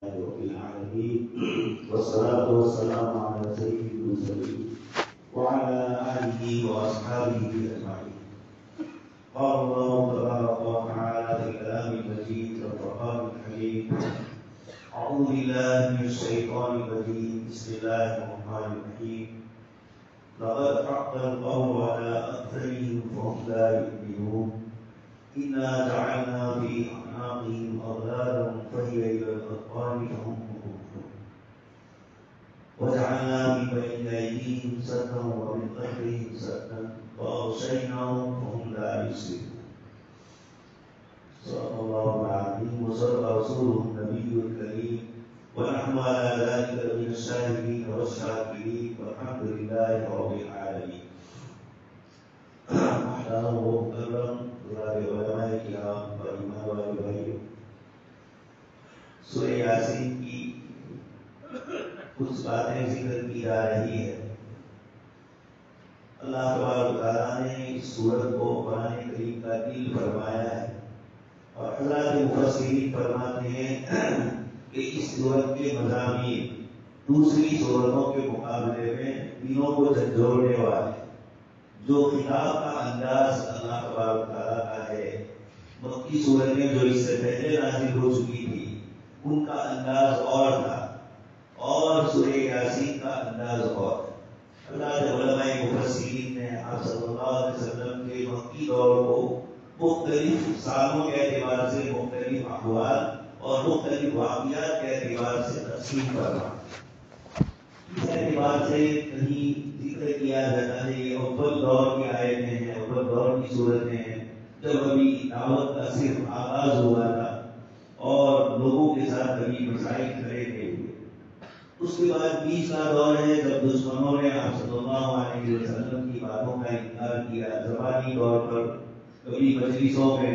رب العالمين والصلاة والسلام على سيد المرسلين وعلى آله وأصحابه أجمعين. قال الله تبارك وتعالى في الكلام المجيد والفرقان الحميد: أعوذ بالله من الشيطان الرجيم، بسم الله الرحمن الرحيم. لقد حق القول على أكثرهم فهم لا يؤمنون. إنا جعلنا في أعناقهم أغلالا فهي إلى الأذقان فهم مقمحون. وجعلنا من بين أيديهم سدا ومن خلفهم سدا فأغشيناهم فهم لا يبصرون. صدق الله العظيم وصدق رسوله النبي الكريم، ونحن على ذلك من الشاهدين والشاكرين، والحمد لله رب العالمين. محترم ومكرم علماء کرام اور ایمان والے بھائیوں، سورہ یاسین کی کچھ باتیں ذکر کی جا رہی ہے۔ اللہ تبارک و تعالیٰ نے اس سورت کو قرآن کریم کا دل فرمایا ہے، اور اللہ کے مفسرین فرماتے ہیں کہ اس سورت کے مضامین دوسری سورتوں کے مقابلے میں دینوں کو جھنجھوڑنے والے، جو خطاب کا انداز اللہ تبارک و تعالیٰ کا ہے، مکی سورتیں جو اس سے پہلے نازل ہو چکی تھی ان کا انداز اور تھا، اور سورہ یاسین کا انداز اور۔ اللہ کے علماء مفسرین نے آپ صلی اللہ علیہ وسلم کے مکی دور کو مختلف سالوں کے اعتبار سے مختلف احوال اور مختلف واقعات کے اعتبار سے تقسیم کرنا۔ اس اعتبار سے کہیں ذکر کیا جاتا ہے یہ اول دور کی آیتیں ہیں، اول دور کی صورتیں ہیں، جب ابھی دعوت کا صرف آغاز ہوا تھا اور لوگوں کے ساتھ کبھی مسائل کھڑے تھے۔ اس کے بعد بیچ کا دور ہے جب دشمنوں نے آپ صلی اللہ علیہ وسلم کی باتوں کا انکار کیا، زبانی طور پر، کبھی مجلسوں میں،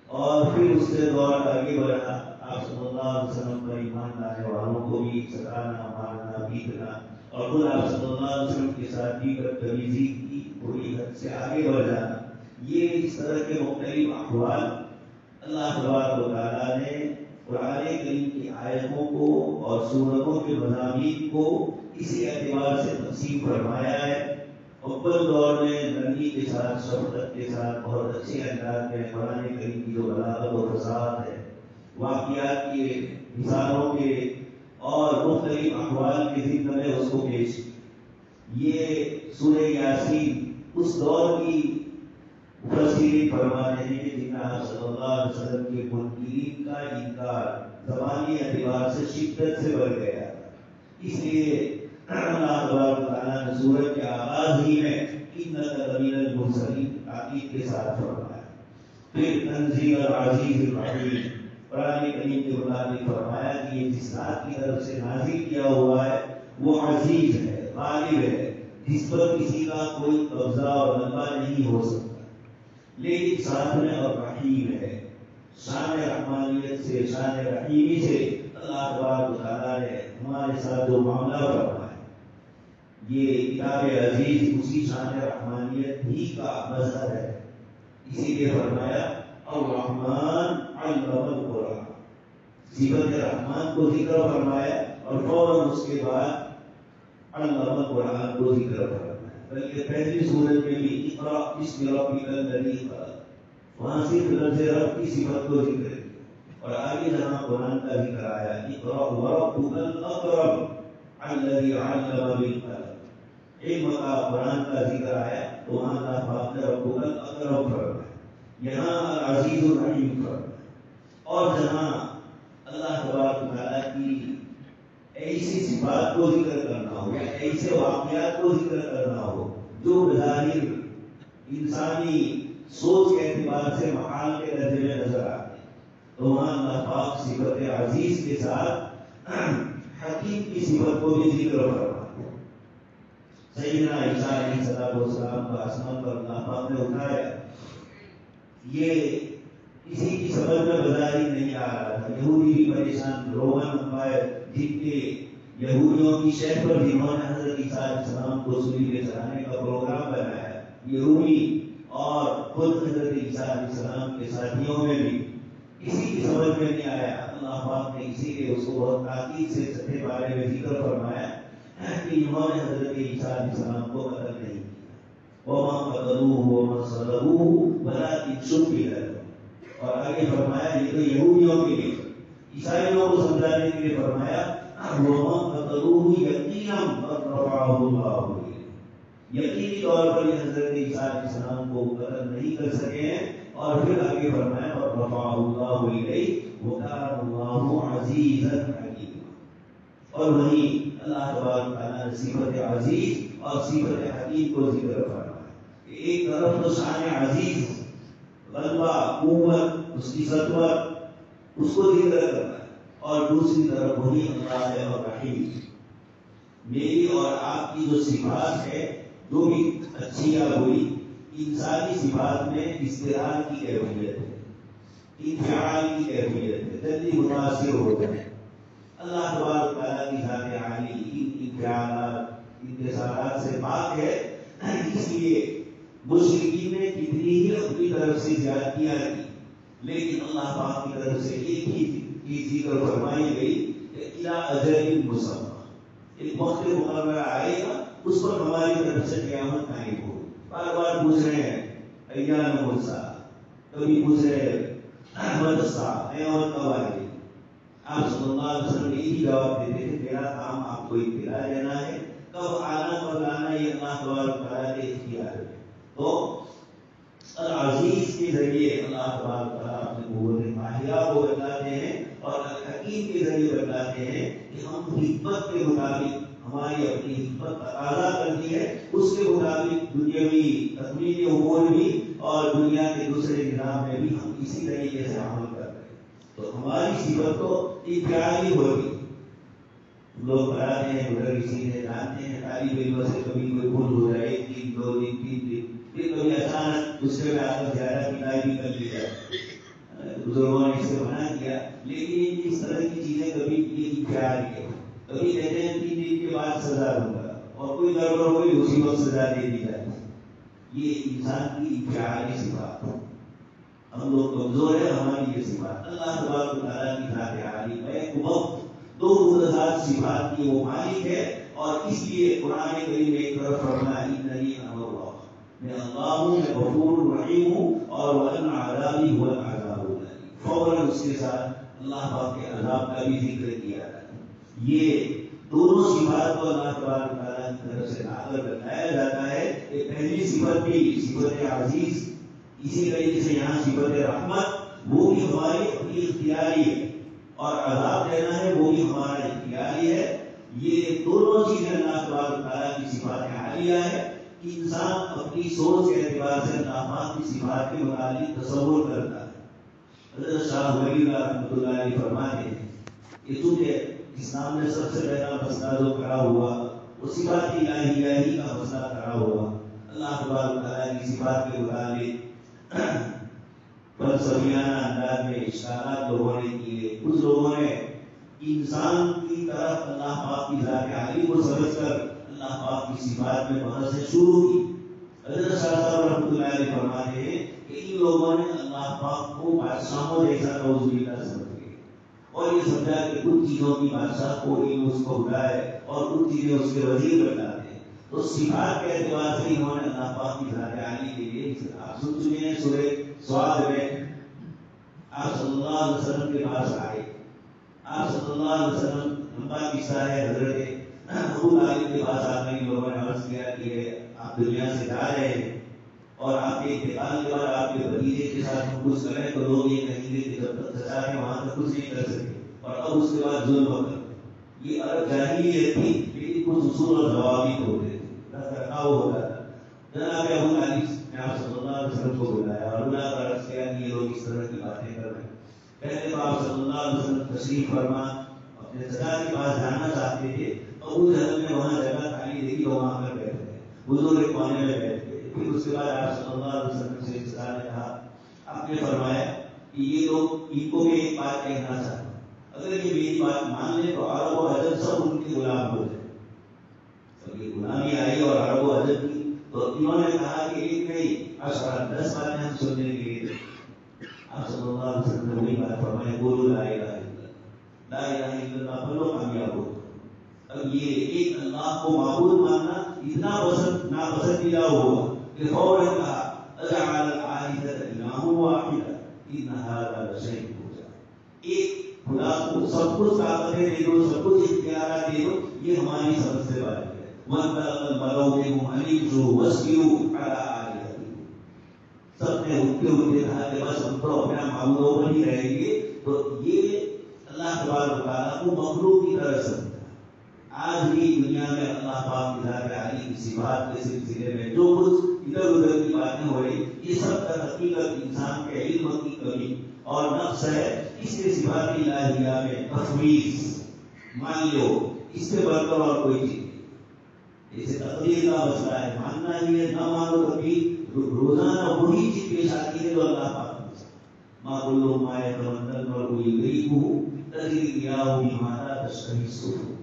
اور پھر اس سے دور آگے بڑھا، آپ صلی اللہ علیہ وسلم پر ایمان لانے والوں کو بھی ستانا، مارنا، پیٹنا، اور خود آپ صلی اللہ علیہ وسلم کے ساتھ بھی بدتمیزی کی تھوڑی حد سے آگے بڑھ جانا۔ یہ اس طرح کے مختلف احوال اللہ تبارک و تعالیٰ نے قرآن کریم کی آیتوں کو اور سورتوں کے مضامین کو اسی اعتبار سے تقسیم فرمایا ہے۔ اول دور میں نرمی کے ساتھ، شفقت کے ساتھ، بہت اچھے انداز میں قرآن کریم کی جو بلاغت و فصاحت ہے، واقعات کے، مثالوں کے اور مختلف احوال کے ذکر میں اس کو پیش کی۔ یہ سورہ یاسین اس دور کی مفسرین فرماتے ہیں کہ جن آپ صلی اللہ علیہ وسلم کے منکرین کا انکار زبانی اعتبار سے شدت سے بڑھ گیا تھا، اس لیے اللہ تبارک و تعالیٰ نے سورت کے آغاز ہی میں انک لمن المرسلین تاکید کے ساتھ فرمایا۔ پھر تنزیل العزیز الرحیم، قرآن کریم کے مطابق فرمایا کہ یہ جس ذات کی طرف سے نازل کیا ہوا ہے وہ عزیز ہے، غالب ہے، جس پر کسی کا کوئی قبضہ اور غلبہ نہیں ہو سکتا، لیکن ساتھ میں اور رحیم ہے۔ شان رحمانیت سے، شان رحیمی سے اللہ تبارک و تعالیٰ نے ہمارے ساتھ جو معاملہ فرمایا، یہ کتاب عزیز اسی شان رحمانیت ہی کا مظہر ہے۔ اسی لیے فرمایا الرحمن علم القرآن، صفت رحمان کو ذکر فرمایا اور فوراً اس کے بعد علم القرآن کو ذکر فرمایا۔ بلکہ پہلی سورت میں بھی اقرأ باسم ربک الذی خلق، وہاں صرف لفظ رب کی صفت کو ذکر کیا، اور آگے جہاں قرآن کا ذکر آیا اقرأ وربک الاکرم الذی علم بالقلم، علم کا قرآن کا ذکر آیا تو وہاں اللہ پاک نے ربک الاکرم فرمایا، یہاں العزیز الرحیم فرمایا۔ اور جہاں اللہ تبارک و تعالیٰ کی ایسی صفات کو ذکر کرنا ہو یا ایسے واقعات کو ذکر کرنا ہو جو بظاہر انسانی سوچ کے اعتبار سے محال کے درجے میں نظر آتے ہیں، تو وہاں اللہ پاک صفت عزیز کے ساتھ حکیم کی صفت کو بھی ذکر فرماتے ہیں۔ سیدنا عیسیٰ علیہ السلام کو آسمان پر اللہ پاک نے اٹھایا، یہ کسی کی سمجھ میں بظاہر نہیں آ رہا تھا۔ یہودی بھی پریشان، رومن امپائر جن کے یہودیوں کی شہر پر جنہوں نے حضرت عیسیٰ علیہ السلام کو صلیب پہ چڑھانے کا پروگرام بنایا، یہ رومی اور خود حضرت عیسیٰ علیہ السلام کے ساتھیوں میں بھی کسی کی سمجھ میں نہیں آیا. اللہ پاک نے اسی لیے اس کو بہت تاکید سے چھٹے بارے میں ذکر فرمایا کہ انہوں نے حضرت عیسیٰ علیہ السلام کو قتل نہیں کیا. وَمَا قَتَلُوهُ وَمَا صَلَبُوهُ وَلَٰكِن شُبِّهَ لَهُمْ. اور آگے فرمایا یہ تو یہودیوں کے لیے، عیسائیوں کو سمجھانے کے لیے فرمایا وَمَا قَتَلُوهُ يَقِينًا بَلْ رَفَعَهُ اللَّهُ إِلَيْهِ. یقینی طور پر یہ حضرت عیسیٰ علیہ السلام کو قتل نہیں کر سکے ہیں. اور پھر آگے فرمایا وَرَفَعَهُ اللَّهُ إِلَيْهِ وَكَانَ اللَّهُ عَزِيزًا حَكِيمًا. اور وہیں اللہ تبارک تعالیٰ نے صفت عزیز اور صفت حکیم کو ذکر فرمایا. ایک طرف تو شان عزیز، غلبہ، قوت، اس کی سطوت، اس کو ذکر کرنا ہے، اور دوسری طرف وہی اللہ ہے اور رحیم. میری اور آپ کی جو صفات ہے، جو بھی اچھی یا بری، انسانی صفات میں استقرار کی کیفیت ہے، انفعال کی کیفیت ہے، جلدی متاثر ہوتے ہیں. اللہ تبارک تعالیٰ کی ذات عالی ان انفعالات، انتصارات سے پاک ہے. اس لیے مشرکین نے کتنی ہی اپنی طرف سے زیادتیاں کی، لیکن اللہ پاک کی طرف سے ایک ہی ذکر فرمائی گئی کہ الی اجل مسمى، ایک وقت مقررہ آئے گا، اس پر ہماری طرف سے قیامت قائم ہوگی. بار بار پوچھ رہے ہیں ایام الساعہ، کبھی پوچھ رہے ہیں متى الساعة، قیامت کب آئے گی. آپ صلی اللہ علیہ وسلم یہی جواب دیتے تھے میرا کام آپ کو اطلاع دینا ہے، کب آنا کب لانا یہ اللہ تبارک تعالیٰ کے اختیار ہے. تو العزیز کے ذریعے اللہ تبارک تعالیٰ اپنے قوت ماہرہ کو بتلاتے ہیں، اور الحکیم کے ذریعے بتلاتے ہیں کہ ہم حکمت کے مطابق، ہماری اپنی حکمت تقاضا کرتی ہے اس کے مطابق دنیاوی تکمیلی امور بھی اور دنیا کے دوسرے نظام میں بھی ہم اسی طریقے سے عمل کر رہے ہیں. تو ہماری صفت تو انفعالی ہوگی. لوگ بتاتے ہیں مدرسین جانتے ہیں طالب علموں سے کبھی کوئی بھول ہو جائے، 3 2 دن 3 دن، پھر کبھی اچانک دوسرے میں آ کر زیادہ کتابی کر لی جائے. بزرگوں نے اس سے منع کیا، لیکن اس طرح کی چیزیں کبھی یہ انفعال ہے. کبھی کہتے ہیں 3 دن کے بعد سزا دوں گا، اور کوئی گڑبڑ ہوئی اسی وقت سزا دے دی جائے. یہ انسان کی انفعالی صفات ہے. ہم لوگ کمزور ہیں، ہماری یہ صفات. اللہ تبارک تعالیٰ کی ذات عالی ایک وقت دو متضاد صفات کی وہ مالک ہے، اور اس لیے قرآن کریم میں ایک طرف فرمایا اننی انا اللہ، میں اللہ ہوں، میں غفور رحیم ہوں، اور وان عذابی هو العذاب الالم. فوراً اس کے ساتھ اللہ پاک کے عذاب کا بھی ذکر کیا ہے. یہ دونوں صفات کو اللہ تبارک تعالیٰ کی طرف سے لا کر بتایا جاتا ہے کہ پہلی صفت بھی صفت عزیز، اسی طریقے سے یہاں صفت رحمت، وہ بھی ہماری اپنی اختیاری ہے، اور عذاب دینا ہے وہ بھی ہمارا اختیاری ہے. یہ دونوں چیزیں اللہ تبارک تعالیٰ کی صفات عالیہ ہے. انسان اپنی سوچ کے اعتبار سے اللہ پاک کی صفات کے متعلق تصور کرتا ہے. حضرت شاہ ولی اللہ رحمۃ اللہ علیہ فرماتے ہیں کہ چونکہ اسلام میں سب سے پہلا مسئلہ جو کھڑا ہوا وہ صفات الہی کا مسئلہ کھڑا ہوا. اللہ تبارک تعالیٰ کی صفات کے متعلق فلسفیانہ انداز میں اشارات لوگوں نے کیے. کچھ لوگوں نے انسان کی طرف اللہ پاک کی ذات عالی کو سمجھ کر اللہ پاک کی صفات میں بحثیں شروع کی. حضرت شاہ صاحب رحمۃ اللہ علیہ فرماتے ہیں کہ ان لوگوں نے اللہ پاک کو بادشاہوں جیسا نعوذ باللہ سمجھ لیا، اور یہ سمجھا کہ کچھ چیزوں کی بادشاہ کو علم اس کو بلائے اور کچھ چیزیں اس کے وزیر بتاتے ہیں. تو صفات کے اعتبار سے انہوں نے اللہ پاک کی ذات عالی کے لیے آپ سن چکے ہیں سورہ سعد میں آپ صلی اللہ علیہ وسلم کے پاس آئے. آپ صلی اللہ علیہ وسلم لمبا قصہ ہے، حضرت ابو طالب کے پاس آ کر لوگوں نے عرض کیا کہ آپ دنیا سے جا رہے ہیں اور آپ کے انتقال کے بعد آپ کے بھتیجے کے ساتھ ہم کچھ کریں تو لوگ یہ کہیں گے کہ جب تک چچا ہے وہاں تک کچھ نہیں کر سکے، اور اب اس کے بعد ظلم ہوتا. یہ عرب جاہلیت تھی، لیکن کچھ اصول اور ضوابط ہوتے تھے، رکھاؤ ہوتا تھا. جناب ابو طالب نے آپ صلی اللہ علیہ وسلم کو بلایا اور اللہ کا عرض کیا کہ یہ لوگ اس طرح کی باتیں کر رہے ہیں. پہلے تو آپ صلی اللہ علیہ وسلم تشریف فرما اپنے چچا کے پاس جانا چاہتے تھے. ابو جہل نے وہاں جگہ خالی دیکھی تو وہاں پر بیٹھ گئے، حضور ایک کونے میں بیٹھ گئے. پھر اس کے بعد آپ صلی اللہ علیہ وسلم سے چچا نے کہا، آپ نے فرمایا کہ یہ لوگ ان کو میں ایک بات کہنا چاہتا ہوں، اگر یہ میری بات مان لیں تو عرب و عجم سب ان کے غلام ہو جائے. جب یہ غلامی آئی اور عرب و عجم کی تو انہوں نے کہا کہ ایک نہیں 10 باتیں ہم سننے کے لیے. آپ صلی اللہ علیہ وسلم نے وہی بات فرمائی، بولو لا الہ الا اللہ، لا الہ الا اللہ بولو کامیاب ہو۔ اب یہ ایک اللہ کو معبود ماننا اتنا پسند ناپسندیدہ ہوا کہ فوراً کہا اجعل الآلہۃ الہا واحدا ان ھذا لشیء عجاب، ایک خدا کو سب کچھ طاقتیں دے دو، سب کچھ اختیارات دے دو، یہ ہماری سمجھ سے بات ہے۔ وَانْطَلَقَ الْمَلَأُ مِنْهُمْ أَنِ امْشُوا وَاسْبِرُوا عَلَىٰ آلِهَتِكُمْ، سب نے اٹھتے ہوئے کہا کہ بس ہم تو اپنا معبودوں پر ہی رہیں گے۔ تو یہ اللہ تبارک و تعالیٰ کو مخلوق کی طرح سمجھا۔ آج بھی دنیا میں اللہ پاک کی ذات عالی کی صفات کے سلسلے میں جو کچھ ادھر ادھر کی باتیں ہو رہی، یہ سب کا حقیقت انسان کے علم کی کمی اور نقص ہے۔ اس کے صفات الہیہ میں تفویض مان لو، اس سے بڑھ کر اور کوئی چیز نہیں۔ جیسے تقدیر کا مسئلہ ہے، ماننا ہی ہے، نہ مانو کبھی روزانہ وہی چیز پیش آتی ہے جو اللہ پاک نے ما کل ما یتمنى المرء یدرکہ تجری الریاح بما لا تشتہی السفن،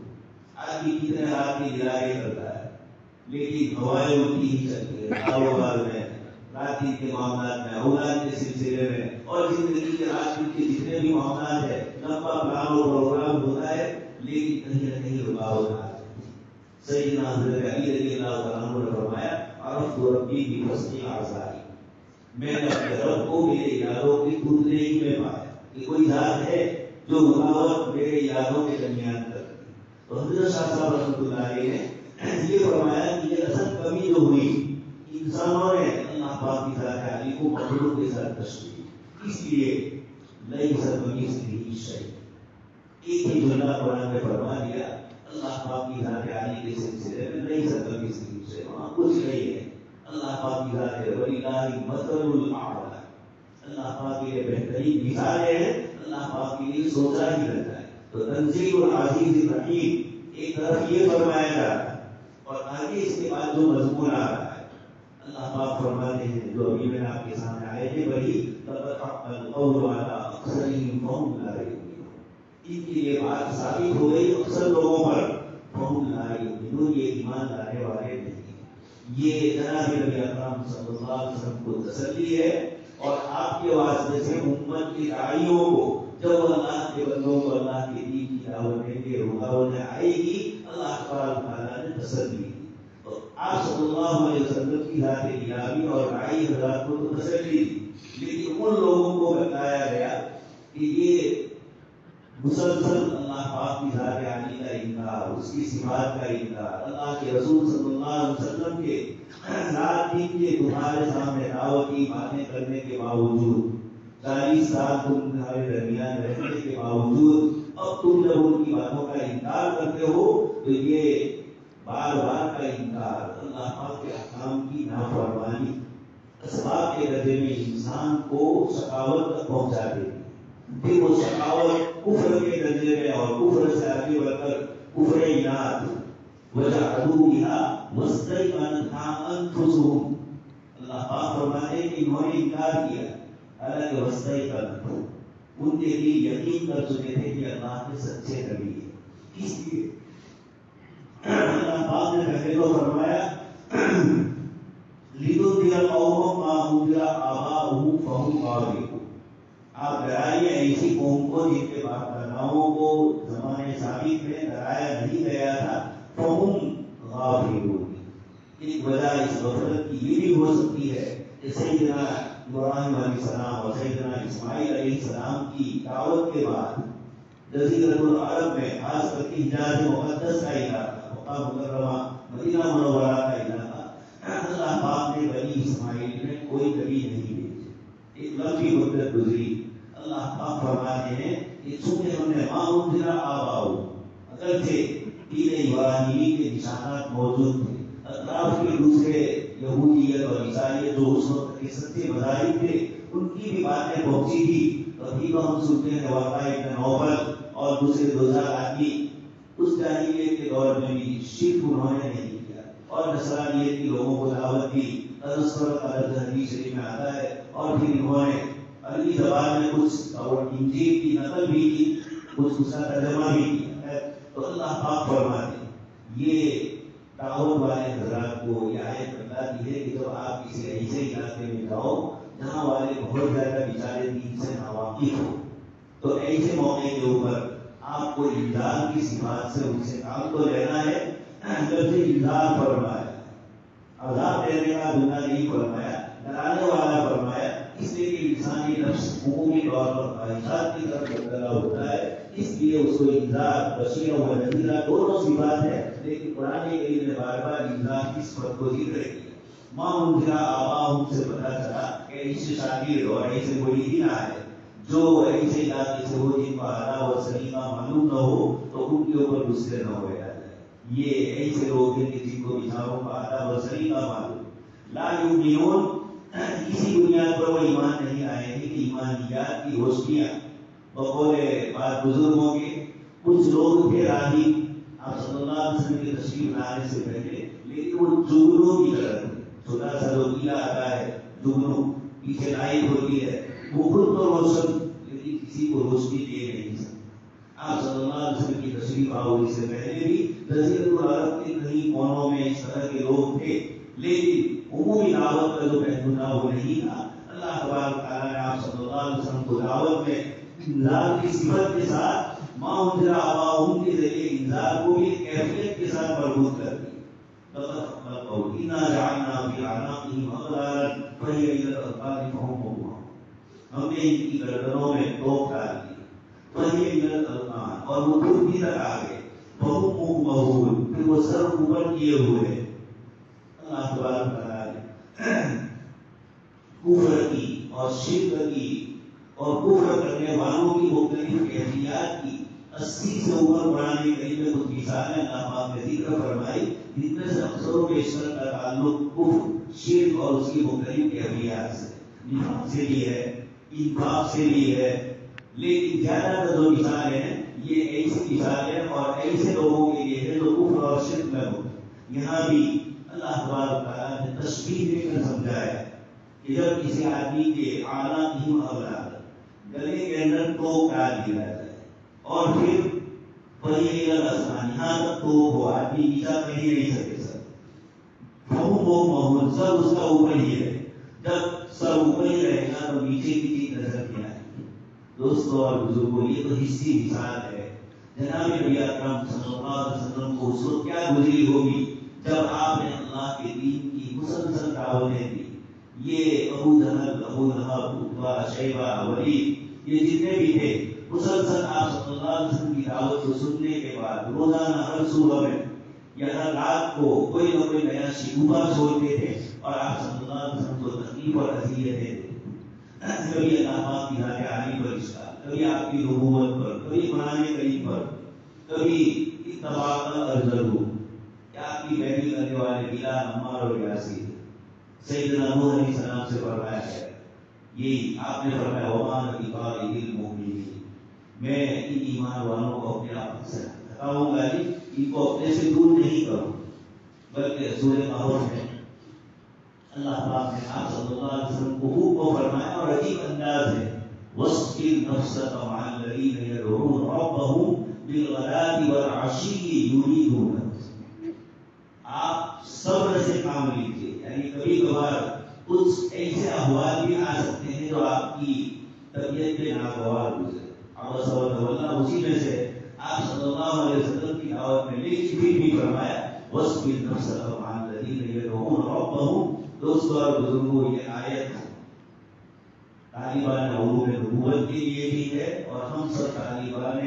آدمی کتنے رات کی گرائے کرتا ہے لیکن ہوائیں اڑتی ہی چلتی ہے، کاروبار میں، رات کے معاملات میں، اولاد کے سلسلے میں، اور زندگی کے رات کے جتنے بھی معاملات ہیں، لمبا پلان اور پروگرام ہوتا ہے لیکن کہیں نہ کہیں رکاوٹ آ جاتی ہے۔ سیدنا حضرت علی رضی اللہ عنہ نے فرمایا عرفت ربی بحسن اعضائی، میں نے اپنے رب کو میرے ارادوں کی ٹوٹنے ہی میں پایا کہ کوئی ذات ہے جو رکاوٹ میرے ارادوں کے درمیان کرتی ہے۔ تو حضرت شاہ صاحب رحمۃ اللہ علیہ نے یہ فرمایا کہ یہ اصل کمی جو ہوئی انسانوں نے اللہ پاک کی ذات علی کو مخلوق کے ساتھ تشبیہ، اس لیے لیس کمثلہ شیء، ایک ہی جملہ قرآن میں فرما دیا اللہ پاک کی ذات علی کے سلسلے میں، لیس کمثلہ شیء، وہاں کچھ نہیں ہے۔ اللہ پاک کی ذات ہے وَلِلَّهِ الْمَثَلُ الْأَعْلَىٰ، اللہ پاک کے لیے بہترین مثالیں ہیں، اللہ پاک کے لیے سوچا ہی رہتا ہے۔ تو تنزیل العزیز الرحیم ایک طرف یہ فرمایا جا رہا ہے اور آگے اس کے بعد جو مضمون آ رہا ہے اللہ پاک فرماتے ہیں جو ابھی میں نے آپ کے سامنے آئے تھے وہی لَقَدْ حَقَّ الْقَوْلُ عَلَىٰ أَكْثَرِهِمْ فَهُمْ لَا يُؤْمِنُونَ، ان کی یہ بات ثابت ہو گئی اکثر لوگوں پر، فَهُمْ لَا يُؤْمِنُونَ، یہ ایمان لانے والے نہیں۔ یہ جناب نبی اکرم صلی اللہ علیہ وسلم کو تسلی ہے اور آپ کے واسطے سے امت کے داعیوں کو جب اللہ کے بندوں کو اللہ کے دین کی دعوت دیں گے، رکاوٹیں آئے گی، اللہ تعالیٰ نے تسلی دی۔ تو آپ صلی اللہ علیہ وسلم کی ذات الہی اور داعی حضرات کو تو تسلی دی، لیکن ان لوگوں کو بتایا گیا کہ یہ مسلسل اللہ پاک کی ذات عالی کا انکار، اس کی صفات کا انکار، اللہ کے رسول صلی اللہ علیہ وسلم کے ذات کے تمہارے سامنے دعوتی باتیں کرنے کے باوجود 40 سال تم تمہارے درمیان رہنے کے باوجود اب تم جب ان کی باتوں کا انکار کرتے ہو تو یہ بار بار کا انکار، اللہ پاک کے احکام کی نافرمانی اسباب کے درجے میں انسان کو شقاوت تک پہنچا دیتی، پھر وہ شقاوت کفر کے درجے میں اور کفر سے آگے بڑھ کر کفر عناد وجحدوا بها واستيقنتها انفسهم، اللہ پاک فرماتے ہیں کہ انہوں نے انکار کیا حالانکہ واستيقنتها، ان کے لیے یقین کر چکے تھے کہ اللہ کے سچے نبی ہیں۔ اس لیے اللہ پاک نے پہلے تو فرمایا لِتُنذِرَ قَوْمًا مَا أُنذِرَ آبَاؤُهُمْ فَهُمْ غَافِلُونَ، آپ ڈرائیے ایسی قوم کو جن کے باپ داداؤں کو زمانے سابق میں ڈرایا نہیں گیا تھا، فَهُمْ غَافِلُونَ، ایک وجہ اس غفلت کی یہ بھی ہو سکتی ہے کہ سیدنا ابراہیم علیہ السلام اور سیدنا اسماعیل علیہ السلام کی دعوت کے بعد جزیرۃ العرب میں خاص کر کے حجاز مقدس کا علاقہ، مکہ مکرمہ مدینہ منورہ کا علاقہ، اللہ پاک نے بنی اسماعیل میں کوئی نبی نہیں بھیجا، ایک لمبی مدت گزری، اللہ پاک فرماتے ہیں کہ چونکہ ہم نے ماں انذر آباؤ، اگرچہ دین ابراہیمی کے نشانات موجود تھے، اطراف کے دوسرے یہودیت اور عیسائیت جو اس وقت کے سچے مذاہب تھے ان کی بھی باتیں پہنچی تھی، ابھی تو ہم سنتے ہیں واقعہ ابن نوفل اور دوسرے 2000 آدمی اس جاہلیت کے دور میں بھی شرک انہوں نے نہیں کیا اور نصرانیت کے لوگوں کو دعوت دی، تذکرۃ الگ حدیث شریف میں آتا ہے، اور پھر انہوں نے عربی زبان میں کچھ اور انجیل کی نقل بھی کی، کچھ اس کا ترجمہ بھی کیا۔ تو اللہ پاک فرماتے ہیں یہ دعوت والے حضرات کو یہ آیت بتاتی ہے کہ جب آپ کسی ایسے علاقے میں جاؤ جہاں والے بہت زیادہ بیچارے دین سے ناواقف ہو، تو ایسے موقع کے اوپر آپ کو انذار کی صفات سے ان سے کام تو لینا ہے، جب سے انذار فرمایا، عذاب دینے کا دنیا نہیں فرمایا، ڈرانے والا فرمایا، اس لیے کہ انسانی نفس عمومی طور پر خواہشات کی طرف مبتلا ہوتا ہے، اس لیے اس کو انذار، بشیر و نذیر دونوں صفات ہے، لیکن قرآن کریم نے بار بار انذار کی صفت کو ذکر کیا۔ ماں انذرا آباؤہم سے پتہ چلا کہ ایسے شاگرد اور ایسے مرید آئے جو ایسے علاقے سے ہو جن کو اعلیٰ و سلیمہ معلوم نہ ہو تو ان کے اوپر غصے نہ ہو جائے۔ یہ ایسے لوگ ہیں کہ جن کو بیچاروں کا اعلیٰ و سلیمہ معلوم، لا یؤمنون، اسی بنیاد پر وہ ایمان نہیں آئے ہیں کہ ایمانیات کی روشنیاں بقول بعض بزرگوں کے کچھ لوگ تھے راہی آپ صلی اللہ علیہ وسلم کے تشریف لانے سے پہلے، لیکن وہ جگنوں کی طرح تھے، چھوٹا سا روٹیلا آتا ہے جگنوں، پیچھے لائٹ ہوتی ہے، وہ خود تو روشن لیکن کسی کو روشنی دے نہیں سکتے۔ آپ صلی اللہ علیہ وسلم کی تشریف آوری سے پہلے بھی جزیرۃ العرب کے کئی کونوں میں اس طرح کے لوگ تھے، لیکن عمومی دعوت کا جو پہلو تھا وہ نہیں تھا۔ اللہ تبارک تعالیٰ نے آپ صلی اللہ علیہ وسلم کو دعوت میں انذار کی صفت کے ساتھ ماں انذرا آباؤہم کے ذریعے انذار کو بھی کیفیت کے ساتھ مربوط کر دی۔ اِنَّا جَعَلْنَا فِي أَعْنَاقِهِمْ أَغْلَالًا فَهِيَ إِلَى الْأَذْقَانِ فَهُمْ مُقْمَحُونَ، ہم نے ان کی گردنوں میں توق ڈال دی، فَهِيَ إِلَى الْأَذْقَانِ، اور وہ خود بھی تک آ گئے، فَهُمْ مُقْمَحُونَ، پھر وہ سر اوپر کیے ہوئے۔ اللہ تبارک تعالیٰ نے کفر کی اور شرک کی اور کفر کرنے والوں کی مختلف کیفیات کی 80 سے اوپر قرآن کریم میں کچھ مثالیں اللہ پاک نے ذکر فرمائی، جن میں سے اکثر و بیشتر کا تعلق کفر، شرک اور اس کی مختلف کیفیات سے، نفاق سے بھی ہے، انفاق سے بھی ہے، لیکن زیادہ تر جو مثالیں ہیں یہ ایسی مثالیں اور ایسے لوگوں کے لیے ہے جو کفر اور شرک میں ہو۔ یہاں بھی اللہ تبارک تعالیٰ نے تشبیہ دے کر سمجھایا کہ جب کسی آدمی کے اعلیٰ اولاد گلے کے اندر توق ڈال دیا جائے اور پھر پہیے الاسمان، یہاں تک توق ہو، آدمی نیچا کہیں نہیں سکے سر، محمد سر اس کا اوپر ہی ہے، جب سر اوپر ہی رہے گا تو نیچے کی چیز نظر نہیں آئے گی۔ دوستوں اور بزرگوں، یہ تو حصی مثال ہے۔ جناب نبی اکرم صلی اللہ علیہ وسلم کو اس وقت کیا گزری ہوگی جب آپ نے اللہ کے دین کی مسلسل دعوتیں دی۔ یہ ابو جہل، ابو لہب، عتبہ، شیبہ، ولید، یہ جتنے بھی تھے مسلسل آپ صلی اللہ علیہ وسلم کی دعوت کو سننے کے بعد روزانہ ہر صبح میں یا ہر رات کو کوئی نہ کوئی نیا شکوفہ چھوڑتے تھے اور آپ صلی اللہ علیہ وسلم کو تکلیف اور اذیتیں دیتے تھے۔ کبھی اللہ پاک کی ذات عالی پر اشکال، کبھی آپ کی نبوت پر، کبھی قرآن کریم پر، کبھی اتباع الارذل، کیا آپ کی پیروی کرنے والے بلال، عمار اور یاسر۔ سیدنا نوح علیہ السلام سے فرمایا ہے، یہی آپ نے فرمایا وما بطارد المؤمنین، میں ان ایمان والوں کو اپنے آپ سے ہٹاؤں گا، ان کو اپنے سے دور نہیں کروں، بلکہ سورہ قمر میں اللہ پاک نے آپ صلی اللہ علیہ وسلم کو خوب کو فرمایا اور عجیب انداز ہے، وَاصْبِرْ نَفْسَكَ مَعَ الَّذِينَ يَدْعُونَ رَبَّهُمْ بِالْغَدَاةِ وَالْعَشِيِّ يُرِيدُونَ، آپ صبر سے کام لیجیے، یعنی کبھی کبھار کچھ ایسے احوال بھی آ سکتے ہیں جو آپ کی طبیعت میں ناگوار گزرے، عبس وتولی اسی میں سے آپ صلی اللہ علیہ وسلم کی دعوت میں، لیکن پھر بھی فرمایا وَاصْبِرْ نَفْسَكَ مَعَ الَّذِينَ يَدْعُونَ رَبَّهُمْ۔ دوستو اور بزرگوں، یہ آیت طالبان علوم نبوت کے لیے بھی ہے اور ہم سب طالبان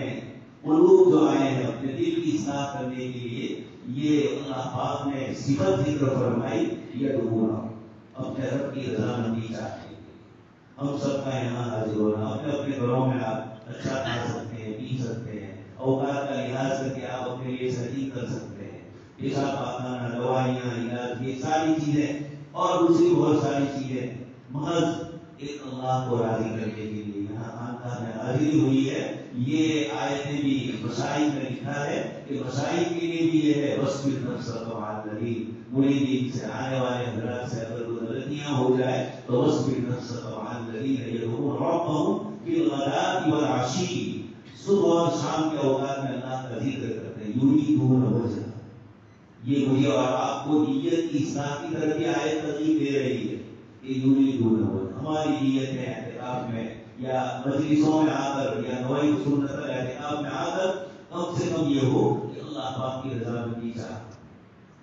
قلوب جو آئے ہیں اپنے دل کی اصلاح کرنے کے لیے، یہ اللہ پاک نے صفت ذکر فرمائی، یدعون، اپنے رب کی رضامندی چاہتے ہیں۔ ہم سب کا یہاں حاضر ہونا، اپنے اپنے گھروں میں آپ اچھا کھا سکتے ہیں، پی سکتے ہیں، اوقات کا لحاظ کر کے آپ اپنے لیے صحیح کر سکتے ہیں، پیشاب پاخانہ، دوائیاں، علاج، یہ ساری چیزیں اور دوسری بہت ساری چیزیں محض ایک اللہ کو راضی کرنے کے لیے یہاں خانقاہ میں حاضری ہوئی ہے۔ یہ آیتیں بھی مسائل میں لکھا ہے کہ مسائل کے لیے بھی یہ ہے وَاصْبِرْ نَفْسَكَ مَعَ الَّذِينَ، مریدین سے آنے والے حضرات سے اگر کوئی غلطیاں ہو جائے تو وَاصْبِرْ نَفْسَكَ مَعَ الَّذِينَ يَدْعُونَ رَبَّهُمْ بِالْغَدَاةِ وَالْعَشِيِّ، صبح اور شام کے اوقات میں اللہ کا ذکر کرتے ہیں، یُرِیدُونَ وَجْهَهُ۔ یہ مجھے اور آپ کو نیت کی اصلاح کی طرف بھی آیت ترغیب دے رہی ہے کہ کہ یریدون وجہ، ہماری نیت میں اعتکاف میں یا مجلسوں میں آ کر یا نوائی سنت اعتکاف میں آ کر کم سے کم یہ ہو کہ اللہ پاک کی رضامندی چاہے،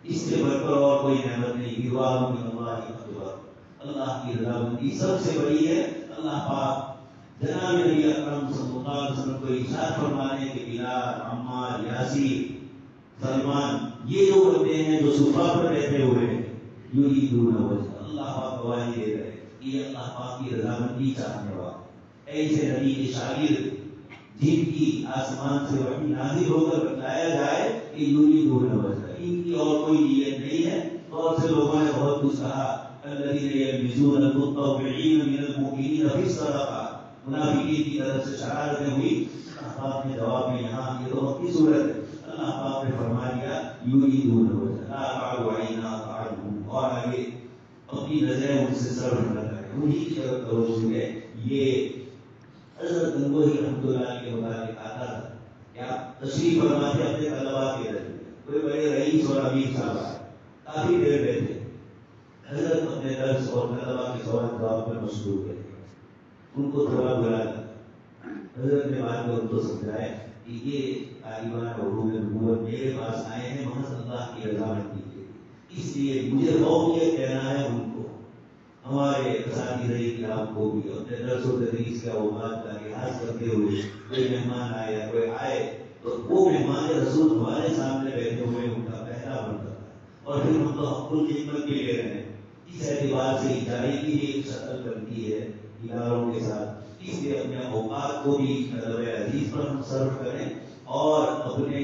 اس سے بڑھ کر اور کوئی نعمت نہیں۔ رضوان من اللہ اکبر، اللہ کی رضامندی سب سے بڑی ہے۔ اللہ پاک جناب نبی اکرم صلی اللہ علیہ وسلم کو ارشاد فرمانے کے بلال، عمار، یاسر، سلمان، یہ جو بندے ہیں جو صفا پر رہتے ہوئے یریدون وجہ، اللہ پاک گواہی دے رہے کہ یہ اللہ پاک کی رضامندی چاہنے والے ایسے نبی کے شاگرد جن کی آسمان سے وحی نازل ہو کر بتلایا جائے کہ یریدون وجہ، ان کی اور کوئی نیت نہیں ہے۔ بہت سے لوگوں نے بہت کچھ کہا، الذین یلمزون المتطوعین من المؤمنین فی الصدقات، منافقین کی طرف سے شرارتیں ہوئی۔ اللہ پاک نے جواب میں یہاں یہ تو مکی صورت ہے، اللہ پاک نے فرما دیا یریدون وجہ، لا تعد عیناک عنہم، اور آگے اپنی نظریں ان سے صرف نہ کریں، انہی کی طرف توجہ ہے۔ یہ حضرت گنگوہی رحمۃ اللہ علیہ کے متعلق آتا تھا کیا تشریف فرماتے اپنے طلباء کے درمیان، کوئی بڑے رئیس اور امیر صاحب آئے، کافی دیر بیٹھے، حضرت اپنے درس اور طلباء کے سوال جواب میں مشغول رہے، ان کو تھوڑا برا لگا۔ حضرت نے بعد میں ان کو سمجھایا کہ یہ طالبان علوم نبوت میرے پاس آئے ہیں محض اللہ کی رضامندی کے لیے، اس لیے مجھے فوقیت کہنا ہے ان کو، ہمارے اساتذہ کرام کو بھی اپنے درس و تدریس کے اوقات کا لحاظ کرتے ہوئے کوئی مہمان آئے یا کوئی آئے تو وہ مہمان رسول ہمارے سامنے بیٹھے ہوئے ان کا پہلا بنتا تھا، اور پھر ہم تو حق الخدمت بھی لے رہے ہیں۔ اس اعتبار سے ادارے کی ایک شکل بنتی ہے اداروں کے ساتھ، اس لیے اپنے اوقات کو بھی طلب عزیز پر ہم صرف کریں اور اپنے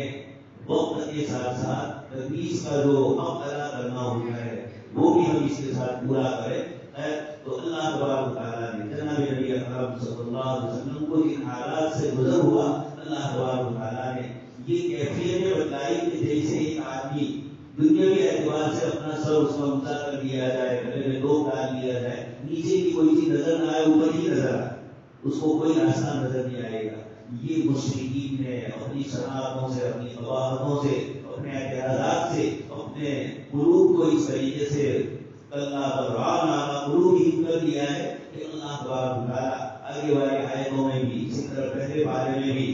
وقت کے ساتھ ساتھ تدریس کا جو حق ادا کرنا ہوتا ہے وہ بھی ہم اس کے ساتھ پورا کریں۔ تو اللہ تبارک و تعالیٰ نے جناب نبی اکرم صلی اللہ علیہ وسلم کو جن حالات سے گزر ہوا، اللہ تبارک و تعالیٰ نے یہ کیفیتیں بتائی کہ جیسے ایک آدمی دنیاوی اعتبار سے اپنا سر اس کا اونچا کر دیا جائے، گلے میں دوب ڈال دیا جائے، نیچے کی کوئی چیز نظر نہ آئے، اوپر ہی نظر آئے، اس کو کوئی راستہ نظر نہیں آئے گا۔ یہ مشرکین نے اپنی شرارتوں سے، اپنی قباحتوں سے، اپنے اعتراضات سے اپنے قلوب کو اس طریقے سے اللہ بران آنا قلوبہم کر دیا ہے کہ اللہ تبارک و تعالیٰ آگے والے آیتوں میں بھی، اسی طرح پہلے بارے میں بھی،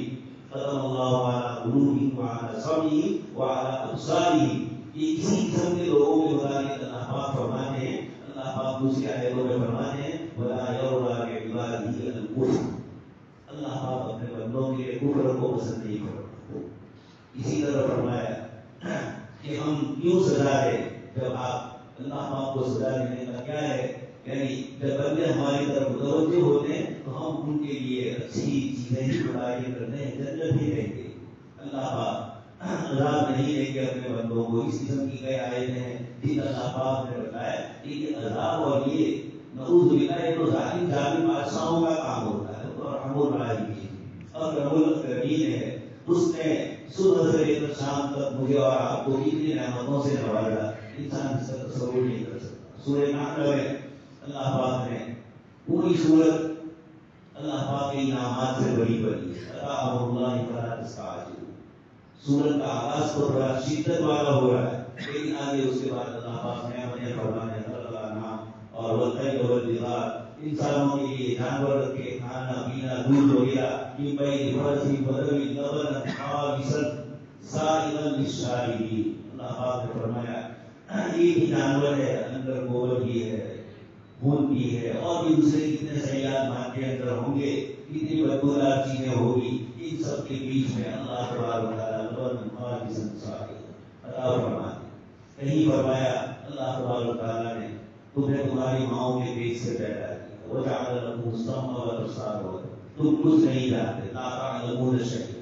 ختم اللہ علی قلوبہم وعلی سمعہم وعلی ابصارہم، یہ اسی قسم کے لوگوں کے متعلق اللہ پاک فرماتے ہیں۔ اللہ پاک دوسری آیتوں میں فرماتے ہیں وَلَا يَرْضَىٰ لِعِبَادِهِ الْكُفْرَ، اللہ پاک اپنے بندوں کے لیے کفر کو پسند نہیں کرتا۔ اسی طرح فرمایا کہ ہم کیوں سزا دیں جب آپ، اللہ پاک کو سزا دینے کا کیا ہے، یعنی جب بندے ہماری طرف متوجہ ہوتے ہیں تو ہم ان کے لیے اچھی چیزیں ہی متعین کرتے ہیں، جنت ہی دیں گے۔ اللہ پاک عذاب نہیں دیں گے اپنے بندوں کو۔ اس قسم کی کئی آیتیں ہیں جن اللہ پاک نے بتایا کہ یہ عذاب اور یہ نعوذ باللہ یہ تو ظالم بادشاہوں کا کام ہوتا ہے، اور رحم الراحمین اور رحم الاکرمین ہے، اس نے صبح سے لے کر شام تک مجھے اور آپ کو اتنی نعمتوں سے نوازا، انسان اس کا تصور نہیں کر سکتا۔ سورہ نحل میں اللہ پاک نے پوری سورت اللہ پاک کے انعامات سے بڑی بڑی اتاہم اللہ فلا تستعجلوا، سورت کا آغاز تو بڑا شدت والا ہو رہا ہے، لیکن آگے اس کے بعد اللہ پاک نے اپنے فرمانے اور والخیل والبغال، انسانوں کے لیے جانور رکھے، کھانا پینا، دودھ وغیرہ، من بین فرث ودم لبنا خالصا سائغا للشاربین، اللہ پاک نے فرمایا ایک ہی جانور ہے، اندر گوبر بھی ہے، خون بھی ہے، اور بھی دوسرے کتنے سیاد مادے اندر ہوں گے، کتنی بدبودار چیزیں ہوگی، ان سب کے بیچ میں اللہ تبارک و تعالیٰ لبنا خالصا سائغا عطا فرماتے۔ کہیں فرمایا اللہ تبارک و تعالیٰ نے تمہیں تمہاری ماؤں کے پیٹ سے پیدا کیا، وجعل لكم السمع والابصار، تم کچھ نہیں جانتے، لا تعلمون شيئا،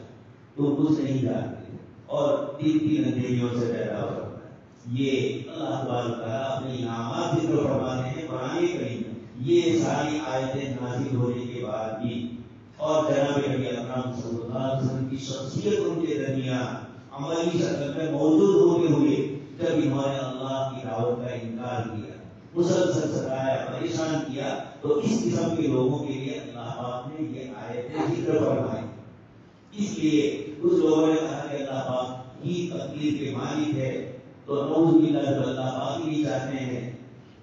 تم کچھ نہیں جانتے، اور تین تین اندھیریوں سے پیدا ہوا۔ یہ اللہ تبارک و تعالیٰ اپنے انعامات ذکر فرماتے ہیں قرآن کریم میں۔ یہ ساری آیتیں نازل ہونے کے بعد بھی اور جناب نبی اکرم صلی اللہ علیہ وسلم کی شخصیت ان کے درمیان عملی شکل میں موجود ہوتے ہوئے جب انہوں نے اللہ کی دعوت کا انکار کیا، مسلسل ستایا، پریشان کیا، تو اس قسم کے لوگوں کے لیے اللہ پاک نے یہ آیتیں ذکر فرمائی۔ اس لیے کچھ لوگوں نے کہا کہ اللہ پاک ہی تقدیر کے مالک ہے، تو نعوذ باللہ جب اللہ پاک ہی چاہتے ہیں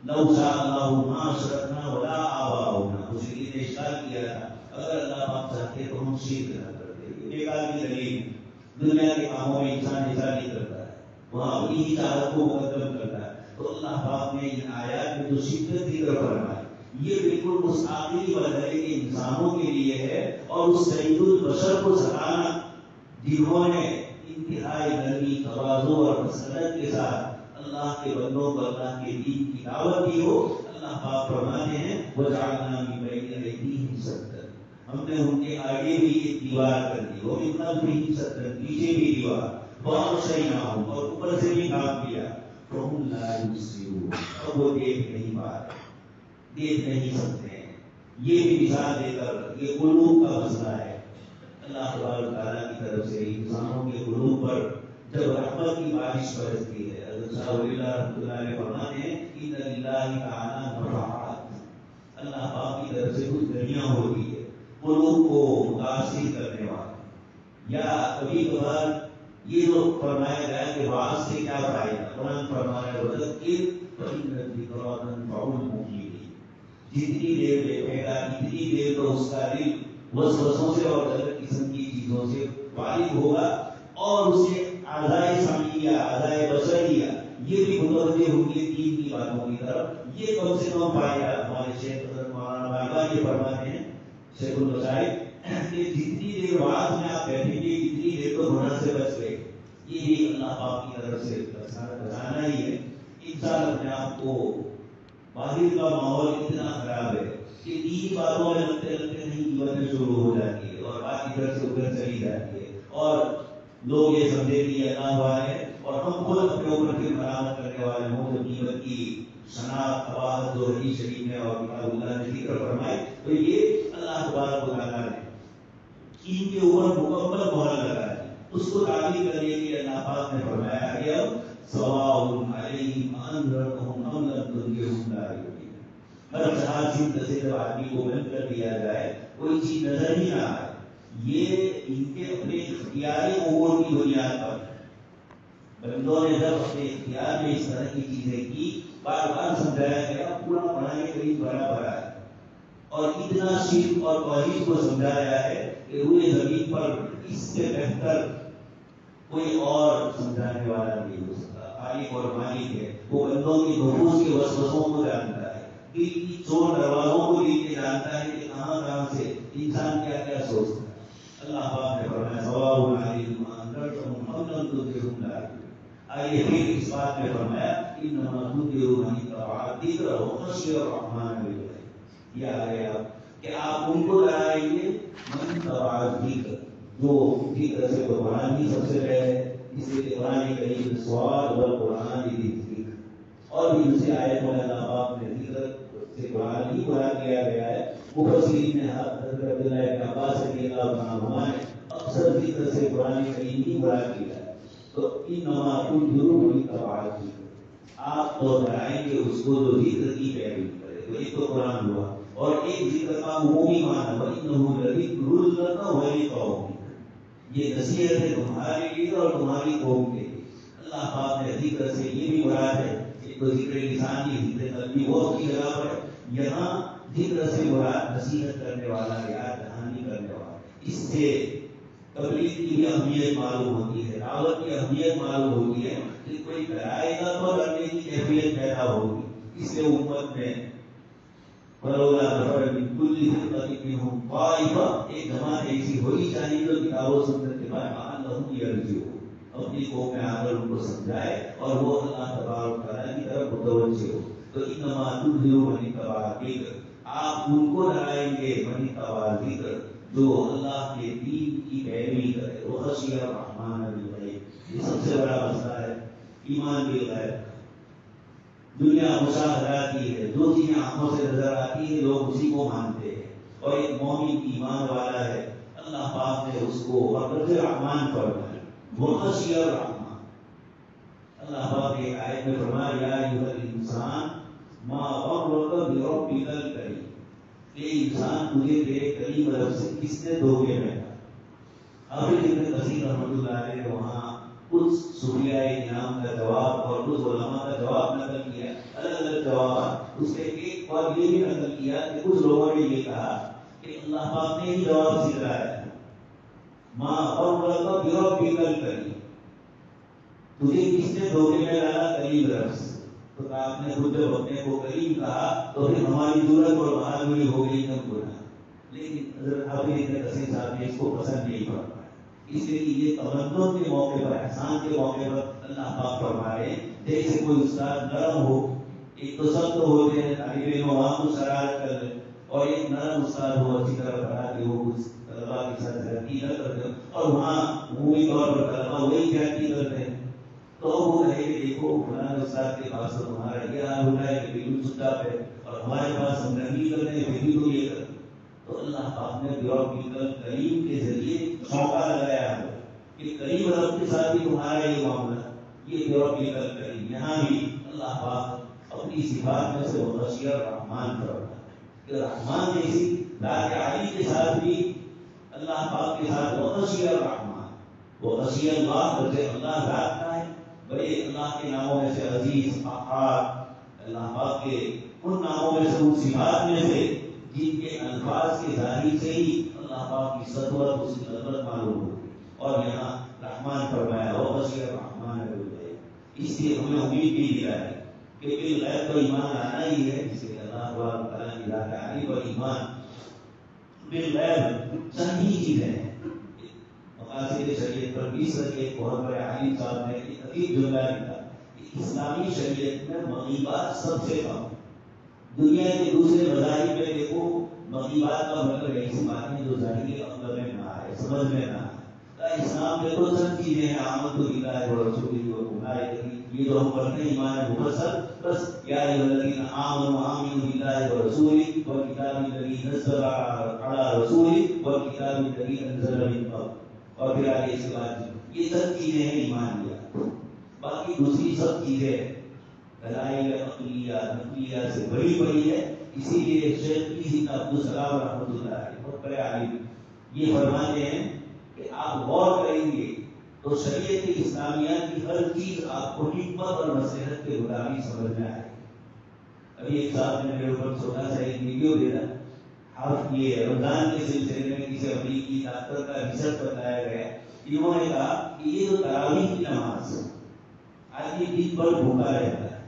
لو شاء اللہ ما اشرکنا ولا آباؤنا، مشرکین نے اشکال کیا تھا اگر اللہ پاک چاہتے تو ہم شرک نہ کرتے. یہ بیکار کی دلیل. دنیا کے کاموں میں انسان ایسا نہیں کرتا ہے، وہ اپنی ہی چاہت کو مقدم کرتا ہے. تو اللہ پاک نے ان آیات میں جو شدت ذکر فرمائی یہ بالکل اس آخری مرحلے کے انسانوں کے لیے ہے، اور اس سید البشر کو ستانا جنہوں نے انتہائی نرمی تواضع اور مسلط کے ساتھ اللہ کے بندوں کو اللہ کے دین کی دعوت دی ہو. اللہ پاک فرماتے ہیں وَجَعَلْنَا مِن بَيْنِ أَيْدِيهِمْ سَدًّا، ہم نے ان کے آگے بھی ایک دیوار کر دی، وَمِن خَلْفِهِمْ سَدًّا، پیچھے بھی دیوار، وَأَغْشَيْنَاهُمْ، اور اوپر سے بھی ڈھانپ دیا. فَهُمْ لَا يُبْصِرُونَ، اب وہ دیکھ نہیں پا رہے، دیکھ نہیں سکتے ہیں. یہ بھی مثال دے کر یہ قلوب کا مسئلہ ہے. اللہ تبارک و تعالیٰ کی طرف سے انسانوں کے قلوب پر جب رحمت کی بارش برستی ہے، حضرت شاہ ولی اللہ رحمۃ اللہ علیہ فرماتے ہیں ان للہ تعالیٰ نفحات، اللہ پاک کی طرف سے کچھ گھڑیاں ہوتی ہے قلوب کو متاثر کرنے والی. یا کبھی کبھار یہ جو فرمایا گیا کہ واعظ سے کیا فائدہ، قرآن فرمایا وذکر فإن الذکریٰ تنفع المؤمنین، جتنی دیر دیکھے گا اتنی دیر تو اس کا دل وسوسوں سے اور غلط قسم کی چیزوں سے فارغ ہوگا، اور اسے اعضائے سمعیہ اعضائے بصریہ یہ بھی متوجہ ہوں گے دین کی باتوں کی طرف. یہ کم سے کم فائدہ ہمارے شیخ حضرت مولانا بابا یہ فرماتے ہیں شیخ المشاہد کہ جتنی دیر بعد میں آپ بیٹھیں گے اتنی دیر تو گناہ سے بچ گئے. یہ بھی اللہ پاک کی طرف سے بچانا ہی ہے. انسان اپنے آپ کو، باہر کا ماحول اتنا خراب ہے کہ دینی باتوں میں لگتے لگتے نہیں قیمتیں شروع ہو جاتی ہے اور بات ادھر سے ادھر چلی جاتی ہے، اور لوگ یہ سمجھے کہ یہ اللہ ہوا ہے، اور ہم خود اپنے اوپر پھر مرامت کرنے والے ہوں. جو قیمت کی شناخت قواعد جو حدیث شریف میں اور کتاب اللہ نے ذکر فرمائی، تو یہ اللہ تبارک و تعالیٰ نے ان کے اوپر مکمل مہر لگا دی. اس کو تعبیر کرنے کے لیے اللہ پاک نے فرمایا کہ اب سواء علیہم انذرتہم ام لم تنذرہم لا یؤمنون. ہر جہاز سے جب آدمی کو بند کر دیا جائے کوئی چیز نظر ہی نہ آئے، یہ ان کے اپنے اختیاری امور کی بنیاد پر بندوں نے جب اپنے اختیار میں اس طرح کی چیزیں کی، بار بار سمجھایا گیا. پورا قرآن کریم بھرا بھرا ہے، اور اتنا شرک اور توحید کو سمجھایا ہے کہ روئے زمین پر اس سے بہتر کوئی اور سمجھانے والا نہیں ہو سکتا. خالق اور مالک ہے، وہ بندوں کی نفوس کے وسوسوں کو جانتا ہے، دل کی چور دروازوں کو دیکھ کے جانتا ہے کہ کہاں کہاں سے انسان کیا کیا سوچتا ہے. اللہ پاک نے فرمایا سواء علیہم انذرتہم ام لم تنذرہم لا یؤمنون. آئیے پھر اس بات میں فرمایا انما تنذر من اتبع الذکر وخشی الرحمن بالغیب. یہ آ گیا کہ آپ ان کو ڈرائیں گے من اتبع الذکر، جو ذکر سے قرآن ہی سب سے پہلے، اس لیے قرآن کریم سوال والقرآن ذکر، اور بھی دوسری آیت میں اللہ پاک نے ذکر سے قرآن ہی مراد کیا گیا ہے. مفسرین نے حضرت عبداللہ بن عباس رضی اللہ عنہما نے اکثر ذکر سے قرآن کریم ہی مراد کیا ہے. تو انما تنذر من اتبع الذکر، آپ تو ڈرائیں گے اس کو جو ذکر کی پیروی کرے. تو ایک تو قرآن ہوا، اور ایک ذکر کا عمومی معنی وَإِنَّهُ لَذِكْرٌ لَكَ وَلِقَوْمِكَ، یہ نصیحت ہے تمہارے لیے اور تمہاری قوم کے لیے. اللہ پاک نے ذکر سے یہ بھی مراد ہے، ایک تو ذکر لسانی ذکر قلبی وہ کی جگہ پر، یہاں ذکر سے مراد نصیحت کرنے والا، یاد دہانی کرنے والا. اس سے تبلیغ کی بھی اہمیت معلوم ہوتی ہے، دعوت کی اہمیت معلوم ہوتی ہے کہ کوئی کرائے گا تو کرنے کی کیفیت پیدا ہوگی. اس لیے امت میں ولولا نفر من كل فرقة منهم طائفة، ایک جماعت ایسی ہونی چاہیے جو کتاب و سنت کے بعد لعلهم يرجعون، اپنی قوم میں آ کر ان کو سمجھائے اور وہ اللہ تبارک و تعالیٰ کی طرف متوجہ ہو. تو انما تنذر من اتبع الذکر، آپ ان کو ڈرائیں گے من اتبع الذکر جو اللہ کے دین کی پیروی کرے. وخشی الرحمن بالغیب، یہ سب سے بڑا مسئلہ ہے ایمان بالغیب. دنیا مشاہداتی ہے، جو چیزیں آنکھوں سے نظر آتی ہے لوگ اسی کو مانتے ہیں، اور ایک مومن ایمان والا ہے اللہ پاک نے اس کو وقت رحمان فرمایا. وخشی الرحمن، اللہ پاک نے آیت میں فرمایا یا ایھا الانسان ما غرک بربک الکریم، اے انسان تجھے تیرے کریم رب سے کس نے دھوکے میں ڈالا. حافظ ابن کثیر رحمۃ اللہ علیہ نے وہاں کچھ صوفیاء کرام کا جواب اور کچھ علماء کا جواب نقل کیا، الگ الگ جوابات. اس نے ایک بار یہ بھی نقل کیا کہ کچھ لوگوں نے یہ کہا کہ اللہ پاک نے ہی جواب سکھلایا ماں اور کا بیرو بیکل کری تجھے کس نے دھوکے میں ڈالا قریب رفس تو آپ نے خود جب اپنے کو قریب کہا تو پھر ہماری ضرورت اور بہادری ہو گئی کم گنا. لیکن حضرت حافظ کثیر صاحب نے اس کو پسند نہیں فرمایا. اس لیے یہ تمدن کے موقع پر احسان کے موقع پر اللہ پاک فرمائے جیسے کوئی استاد نرم ہو. ایک تو سب تو ہوتے ہیں طالب علم وہاں کو شرارت کر لے اور ایک نرم استاد ہو اچھی طرح پڑھا کے وہ کچھ طلبا کے ساتھ زیادتی نہ کرتے اور وہاں عمومی طور پر طلبا وہی زیادتی کرتے ہیں. تو وہ کہے کہ دیکھو فلاں استاد کے پاس تو تمہارا یہ حال ہوتا ہے کہ بالکل چپ چاپ ہے اور ہمارے پاس ہم نہیں کرتے ہیں پھر بھی تو یہ کرتے. تو اللہ پاک نے بیوروکریٹل کریم کے ذریعے موقع لگایا ہے کہ کریم رب کے ساتھ بھی تمہارا یہ معاملہ یہ بیوروکریٹل کریم. یہاں بھی اللہ پاک اپنی صفات میں سے غشی الرحمان کرتا ہے کہ رحمان جیسی ذات عالی کے ساتھ بھی اللہ پاک کے ساتھ غشی الرحمان غشی اللہ بلکہ اللہ ذات کا ہے. بڑے اللہ کے ناموں میں سے عزیز قہار اللہ پاک کے ان ناموں میں سے ان صفات میں سے جن کے الفاظ کے ظاہر سے ہی اللہ پاک کی سطوت اس کی عظمت معلوم ہوگی. اور یہاں رحمان فرمایا ہو غشی الرحمان ہے. اس لیے ہمیں امید بھی دیا ہے کہ بالغیب پر ایمان آنا ہی ہے جس سے اللہ تعالیٰ کی ذات عالی پر ایمان بالغیب صحیح چیزیں ہیں. مقاصد شریعت پر 20 ایک بہت بڑے عالم صاحب نے ایک عجیب جملہ لکھا کہ اسلامی شریعت میں مغیبات سب سے کم. دنیا کے دوسرے مذاہب میں دیکھو مغیبات کا مطلب ایسی باتیں جو ظاہری عقل میں نہ آئے سمجھ میں نہ آئے. اسلام میں تو سب چیزیں ہیں آمد تو باللہ و رسولہ و ملائکتہ یہ جو ہم پڑھتے ہیں ایمان مفصل بس یا ایھا الذین آمنوا آمنوا باللہ و رسولہ والکتاب الذی نزل علی رسولہ والکتاب الذی انزل من قبل اور پھر آگے اس کے بعد یہ سب چیزیں ہیں ایمان لیا. باقی دوسری سب چیزیں دلائل عقلیہ نقلیہ سے بڑی بڑی ہے. اسی لیے شیخ عبدالسلام رحمۃ اللہ علیہ بہت بڑے عالم یہ فرماتے ہیں کہ آپ غور کریں گے تو شریعت اسلامیہ کی ہر چیز آپ کو حکمت اور نصیحت کے مطابق سمجھ میں آئے. ابھی ایک صاحب نے میرے اوپر چھوٹا سا ایک ویڈیو بھیجا آپ یہ رمضان کے سلسلے میں کسی امریکی ڈاکٹر کا ریسرچ بتایا گیا. انہوں نے کہا کہ یہ جو تراویح کی نماز آدمی دن بھر بھوکا رہتا ہے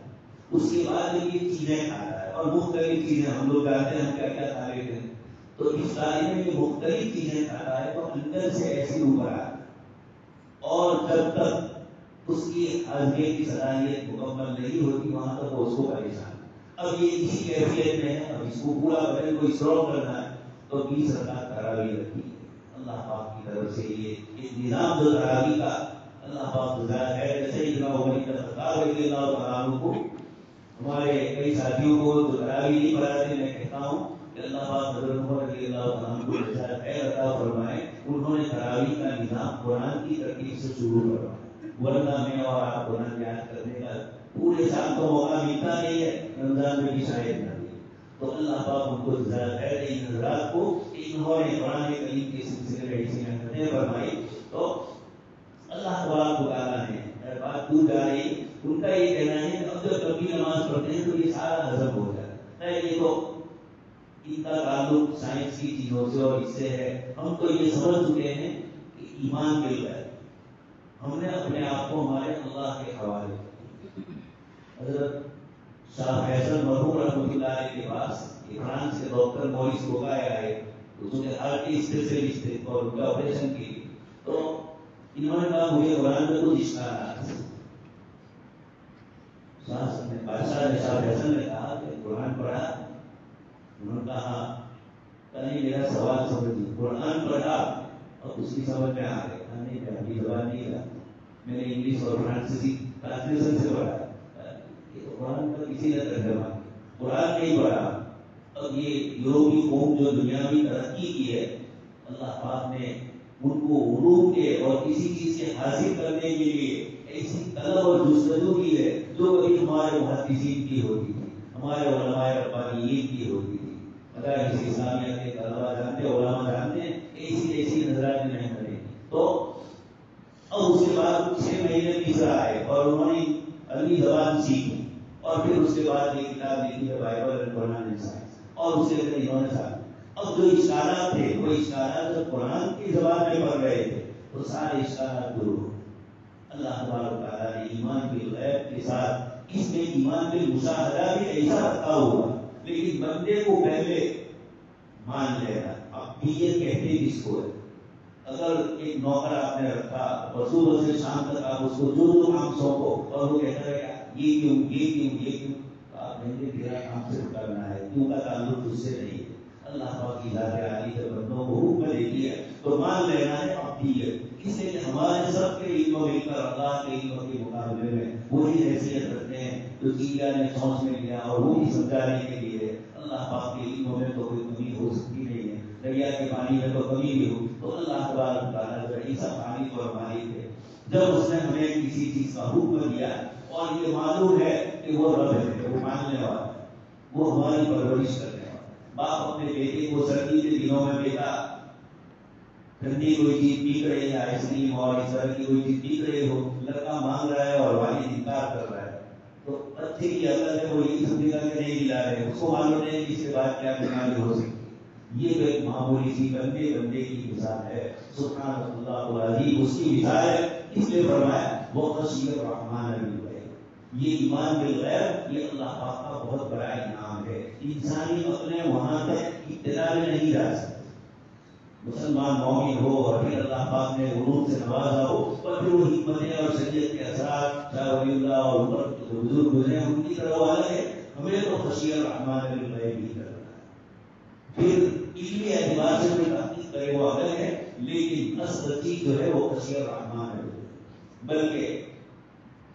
اس کے بعد یہ چیزیں کھاتا ہے اور مختلف چیزیں ہم لوگ جانتے ہیں ہم کیا کیا کھا لیتے ہیں. تو اس دائرے میں مختلف چیزیں کھاتا ہے تو اندر سے ایسی اوپر آتا ہے اور جب تک اس کی ہاضمے کی صلاحیت مکمل نہیں ہوتی وہاں تک وہ اس کو پریشان. اب یہ اسی کیفیت میں ہے. اب اس کو پورا بدن کو اسٹرانگ کرنا ہے تو 20 رکعت تراویح رکھی ہے. اللہ پاک کی طرف سے یہ ایک نظام جو تراویح کا اللہ پاک گزارا ہے. جیسے اتنا عمر کا خطاب رضی اللہ تعالیٰ عنہ کو ہمارے کئی ساتھیوں کو جو تراویح نہیں پڑھاتے میں کہتا ہوں کہ اللہ پاک حضرت عمر رضی اللہ تعالیٰ عنہ کو جیسا خیر عطا فرمائے. انہوں نے تراویح کا نظام قرآن کی ترتیب سے شروع کروایا. ورنہ میں اور آپ قرآن یاد کرنے کا پورے سال کو موقع ملتا نہیں ہے رمضان میں بھی شاید نہ ملے. تو اللہ پاک ان کو جزائے خیر ان حضرات کو انہوں نے قرآن کریم کے سلسلے میں ایسی محنتیں فرمائی. تو اللہ تبارک و تعالیٰ نے بات دور جا رہی ان کا یہ کہنا ہے کہ اب جب کبھی نماز پڑھتے ہیں تو یہ سارا ہضم ہو جاتا ہے. یہ تو ان کا تعلق سائنس کی چیزوں سے اور اس سے ہے. ہم تو یہ سمجھ چکے ہیں کہ ایمان مل گئے. ہم نے اپنے آپ کو ہمارے اللہ کے حوالے. حضرت شاہ فیصل مرحوم رحمۃ اللہ علیہ کے پاس فرانس کے ڈاکٹر موریس روکائے آئے تو اس نے ہارٹ کے اسپیشلسٹ تھے اور ان کا آپریشن کی. تو انہوں نے کہا مجھے قرآن میں کچھ اشکالات. بادشاہ نے شاہ فیصل نے کہا کہ قرآن پڑھا. انہوں نے کہا کہیں میرا سوال سمجھیے. قرآن پڑھا اور اس کی سمجھ میں آ گیا. نہیں میں اپنی زبان نہیں تھا میں نے انگلش اور فرانسیسی ٹرانسلیشن سے پڑھا. قرآن کا کسی نے ترجمہ قرآن نہیں پڑھا. اب یہ یورپی قوم جو دنیاوی ترقی کی ہے اللہ پاک نے ان کو علوم کے اور کسی چیز کے حاصل کرنے کے لیے ایسی طلب اور جستجو کی ہے جو کبھی ہمارے محدثین کی ہوتی تھی ہمارے علماء ربانیین کی ہوتی تھی. مدارس اسلامیہ کے طلبا جانتے علماء جانتے ہیں ایسی نظرات میں نہیں کریں. تو اب اس کے بعد 6 مہینے تیسرا آئے اور انہوں نے عربی زبان سیکھی اور پھر اس کے بعد یہ کتاب لکھی ہے Bible and Quran and science, اور اس کے اندر انہوں نے ساتھ اب جو اشارات تھے وہ اشارات جو قرآن کی زبان میں پڑھ رہے تھے وہ سارے اشارات دور ہو. اللہ تبارک و تعالیٰ نے ایمان بالغیب کے ساتھ اس میں ایمان بالمشاہدہ بھی ایسا رکھا ہوا، لیکن بندے کو پہلے مان لینا. اب بھی یہ کہتے کس کو ہے؟ اگر ایک نوکر آپ نے رکھا اور صبح سے شام تک آپ اس کو جو کام سونپو اور وہ کہتا ہے یہ کیوں یہ کیوں یہ کیوں، آپ کہیں گے تیرا کام صرف کرنا ہے، کیوں کا تعلق تجھ سے نہیں ہے. اللہ پاک کی ذات عالی سے بندوں کو حکم دیتی ہے تو مان لینا ہے عبدیت. اس لیے کہ ہمارے سب کے علم و مل کر اللہ کے علم کے مقابلے میں وہی حیثیت رکھتے ہیں جو کیا نے سوچ میں لیا، اور وہ بھی سمجھانے کے لیے اللہ پاک کے علم میں تو کوئی کمی ہو سکتی نہیں ہے، دریا کے پانی میں تو کمی بھی ہو تو اللہ تبارک تعالیٰ جو ایسا پانی تو مالک ہے. جب اس نے ہمیں کسی چیز کا حکم دیا اور یہ معلوم ہے کہ وہ رب ہے، وہ ماننے والا، وہ ہماری پرورش کرنے والا. باپ اپنے بیٹے کو سردی کے دنوں میں بیٹا ٹھنڈی کوئی چیز پیک رہے ہیں، آئس کریم اور اس طرح کی کوئی چیز پیک رہے ہو، لڑکا مانگ رہا ہے اور والد انکار کر رہا ہے تو بچے کی عقل ہے وہ یہ سمجھے گا کہ نہیں دلا رہے، اس کو معلوم نہیں کہ اس کے بعد کیا بیماری ہو سکتی. یہ تو ایک معمولی سی بندے کی مثال ہے. سبحان اللہ العظیم اس کی مثال ہے. اس لیے فرمایا وہ خشیت الرحمن بالغیب، یہ ایمان بالغیب یہ اللہ پاک کا بہت بڑا انعام ہے. انسانی عقلیں وہاں تک ابتدا میں نہیں جا سکتی. مسلمان مومن ہو اور پھر اللہ پاک نے غرور سے نوازا ہو اور پھر وہ حکمتیں اور شریعت کے اثرات چاہے ولی اللہ اور بزرگ گزرے ان کی طرح وہ الگ ہے. ہمیں تو خشیت الرحمن بالغیب ہی کرنا ہے. پھر علمی اعتبار سے کوئی تحقیق کرے وہ الگ ہے، لیکن اصل چیز جو ہے وہ خشیت الرحمن ہے. بلکہ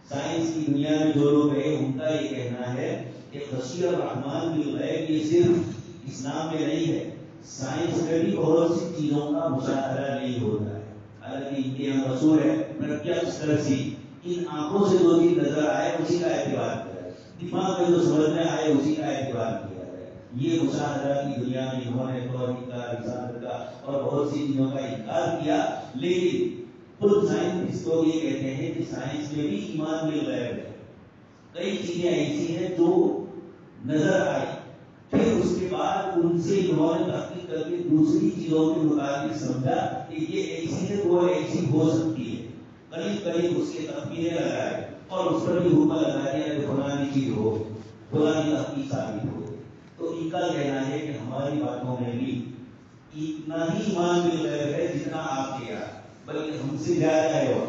سائنس کی دنیا میں جو لوگ گئے ان کا یہ کہنا ہے کہ خشیت الرحمن بالغیب یہ صرف اسلام میں نہیں ہے، سائنس میں بھی بہت سی چیزوں کا مشاہدہ نہیں ہوتا ہے. حالانکہ ان کے یہاں مشہور ہے پرتیکش درشی، ان آنکھوں سے جو چیز نظر آئے اسی کا اعتبار کرے، دماغ میں جو سمجھ میں آئے اسی کا اعتبار کیا ہے. یہ مشاہدہ کی دنیا میں انہوں نے توحید کا، رسالت کا اور بہت سی چیزوں کا انکار کیا. لیکن خود سائنس کو یہ کہتے ہیں کہ سائنس میں بھی ایمان بالغیب ہے. کئی چیزیں ایسی ہیں جو نظر آئی، پھر اس کے بعد ان سے انہوں نے تحقیق کر کے دوسری چیزوں کے متعلق سمجھا کہ یہ ایسی ہے تو ایسی ہو سکتی ہے. قریب قریب اس کے تخمینے لگائے اور اس پر بھی حکم لگا دیا کہ فلانی چیز ہو، فلانی تحقیق ثابت ہو. تو ان کا کہنا ہے کہ ہماری باتوں میں بھی اتنا ہی ایمان بالغیب ہے جتنا آپ کے یہاں، بلکہ ہم سے زیادہ ہے. وہ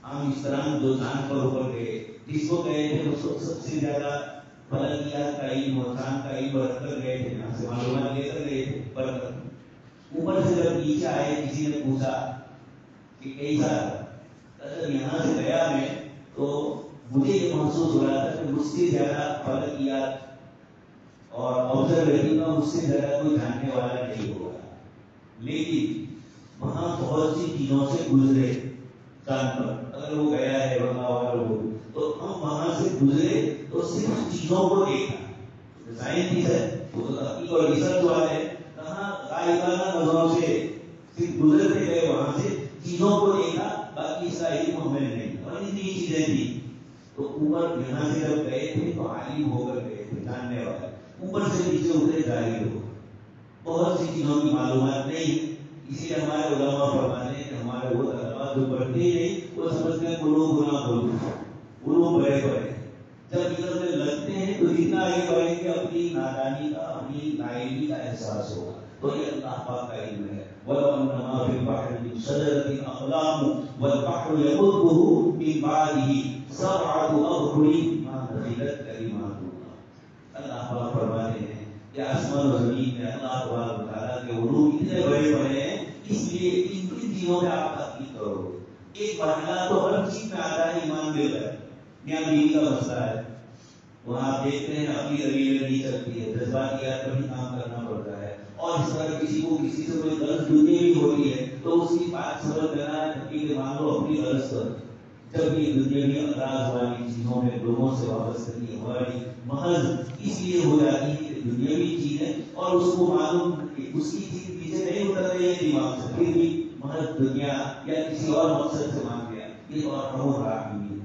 ہم اس طرح جو چاند پر اوپر گئے جس کو گئے تھے اس کو سب سے زیادہ فلکیات کا علم اور چاند کا علم رکھ کر گئے تھے، یہاں سے معلومات لے کر گئے تھے. پر اوپر سے جب نیچے آئے کسی نے پوچھا کہ کیسا جب یہاں سے گیا میں تو مجھے یہ محسوس ہو رہا تھا کہ مجھ سے زیادہ فلکیات اور آبزرویشن کا مجھ سے زیادہ کوئی جاننے والا نہیں ہوگا. لیکن وہاں بہت سی چیزوں سے گزرے چاند پر، اگر وہ گیا ہے وہ تو ہم وہاں سے گزرے تو صرف چیزوں کو دیکھا. سائنس ہے وہ تو تحقیق اور ریسرچ والے کہاں غائبانہ نظروں سے صرف گزرتے گئے، وہاں سے چیزوں کو دیکھا، باقی اس کا علم ہمیں نہیں. اور اتنی چیزیں تھیں تو اوپر یہاں سے جب گئے تھے تو عالم ہو کر گئے تھے، جاننے والے. اوپر سے نیچے اترے ظاہر ہو، بہت سی چیزوں کی معلومات نہیں. اسی لیے ہمارے علماء فرماتے ہیں کہ ہمارے وہ طلباء جو پڑھتے ہی نہیں وہ سمجھتے ہیں علوم گنا علوم بڑے بڑے، جب ادھر میں لگتے ہیں تو جتنا آگے بڑھیں گے اپنی نادانی کا، اپنی نااہلی کا احساس ہوگا. تو یہ اللہ پاک کا علم ہے. وَلَوْ أَنَّ مَا فِي الْبَحْرِ مِن شَجَرَةٍ أَقْلَامٌ وَالْبَحْرُ يَمُدُّهُ مِن بَعْدِهِ سَبْعَةُ أَبْحُرٍ مَا نَفِدَتْ كَلِمَاتُ اللَّهِ. اللہ پاک فرماتے ہیں کہ آسمان و زمین میں اللہ تبارک و تعالیٰ کے علوم اتنے بڑے بڑے ہیں، اس لیے ان چیزوں میں آپ تحقیق کرو. ایک مرحلہ تو ہر چیز میں آتا ہے ایمان بالغیب. یہاں بیوی کا مسئلہ ہے، وہاں آپ دیکھتے ہیں اپنی رویے نہیں چلتی ہے، جذباتیات پر بھی کام کرنا پڑتا ہے. اور اس طرح کسی کو کسی سے کوئی غلط دنیا بھی ہوتی ہے تو اس کی بات سمجھ لینا ہے، تحقیق مان لو اپنی غلط پر. جب بھی دنیاوی اغراض والی چیزوں میں لوگوں سے وابستگی ہماری محض اس لیے ہو جاتی ہے کہ دنیاوی چیز ہے اور اس کو معلوم اس کی چیز پیچھے نہیں اتر رہی ہے دماغ سے، پھر بھی محض دنیا یا کسی اور مقصد سے مان گیا. یہ تو ارحم الراحمین.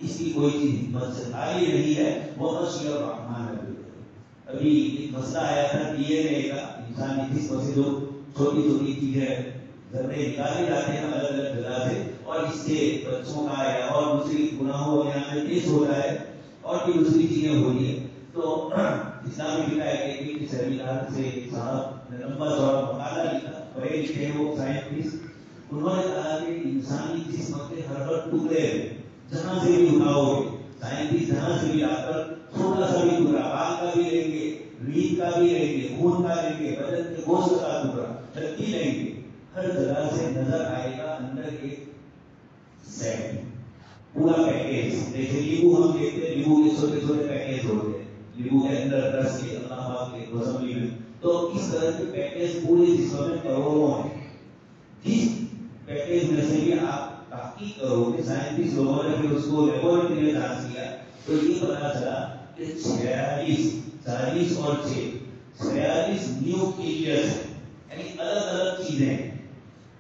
اس کی کوئی چیز حکمت سے خالی نہیں ہے، وہ خشی الرحمن بالغیب۔ ابھی ایک مسئلہ آیا تھا ڈی این اے کا، انسانی جسم سے جو چھوٹی چھوٹی چیزیں ذرے نکالے جاتے ہیں الگ الگ جگہ سے، اور اس سے بچوں کا یا اور دوسری گناہوں وغیرہ میں ٹیسٹ ہوتا ہے اور بھی دوسری چیزیں ہو رہی ہیں۔ تو اسلامی فقہ کی سیمینار سے ایک صاحب نے لمبا چوڑا مقالہ لکھا، پڑھے لکھے وہ سائنٹسٹ، انہوں نے کہا کہ انسانی جسم کے ہر ٹکڑے میں جہاں سے بھی اٹھاؤ گے، سائنٹسٹ جہاں سے بھی آ کر چھوٹا سا بھی ٹکڑا آگ کا بھی لیں گے، ریڑھ کا بھی لیں گے، خون کا لیں گے، بدن کے گوشت کا ٹکڑا ہڈی لیں گے، ہر جگہ سے نظر آئے گا اندر ایک سیٹ پورا پیکیج۔ جیسے لیمو ہم دیکھتے ہیں، لیمو کے چھوٹے چھوٹے پیکیج ہوتے ہیں، لیمو کے اندر رس کے اللہ پاک کے وسملی میں، تو اس طرح کے پیکیج پورے جسم میں کروڑوں ہیں۔ جس پیکیج میں سے بھی آپ تحقیق کرو گے، سائنٹسٹ لوگوں نے پھر اس کو لیبورٹری میں جانچ کیا تو یہ پتا چلا کہ 46 اور 46 نیوکلیئس یعنی الگ الگ چیزیں،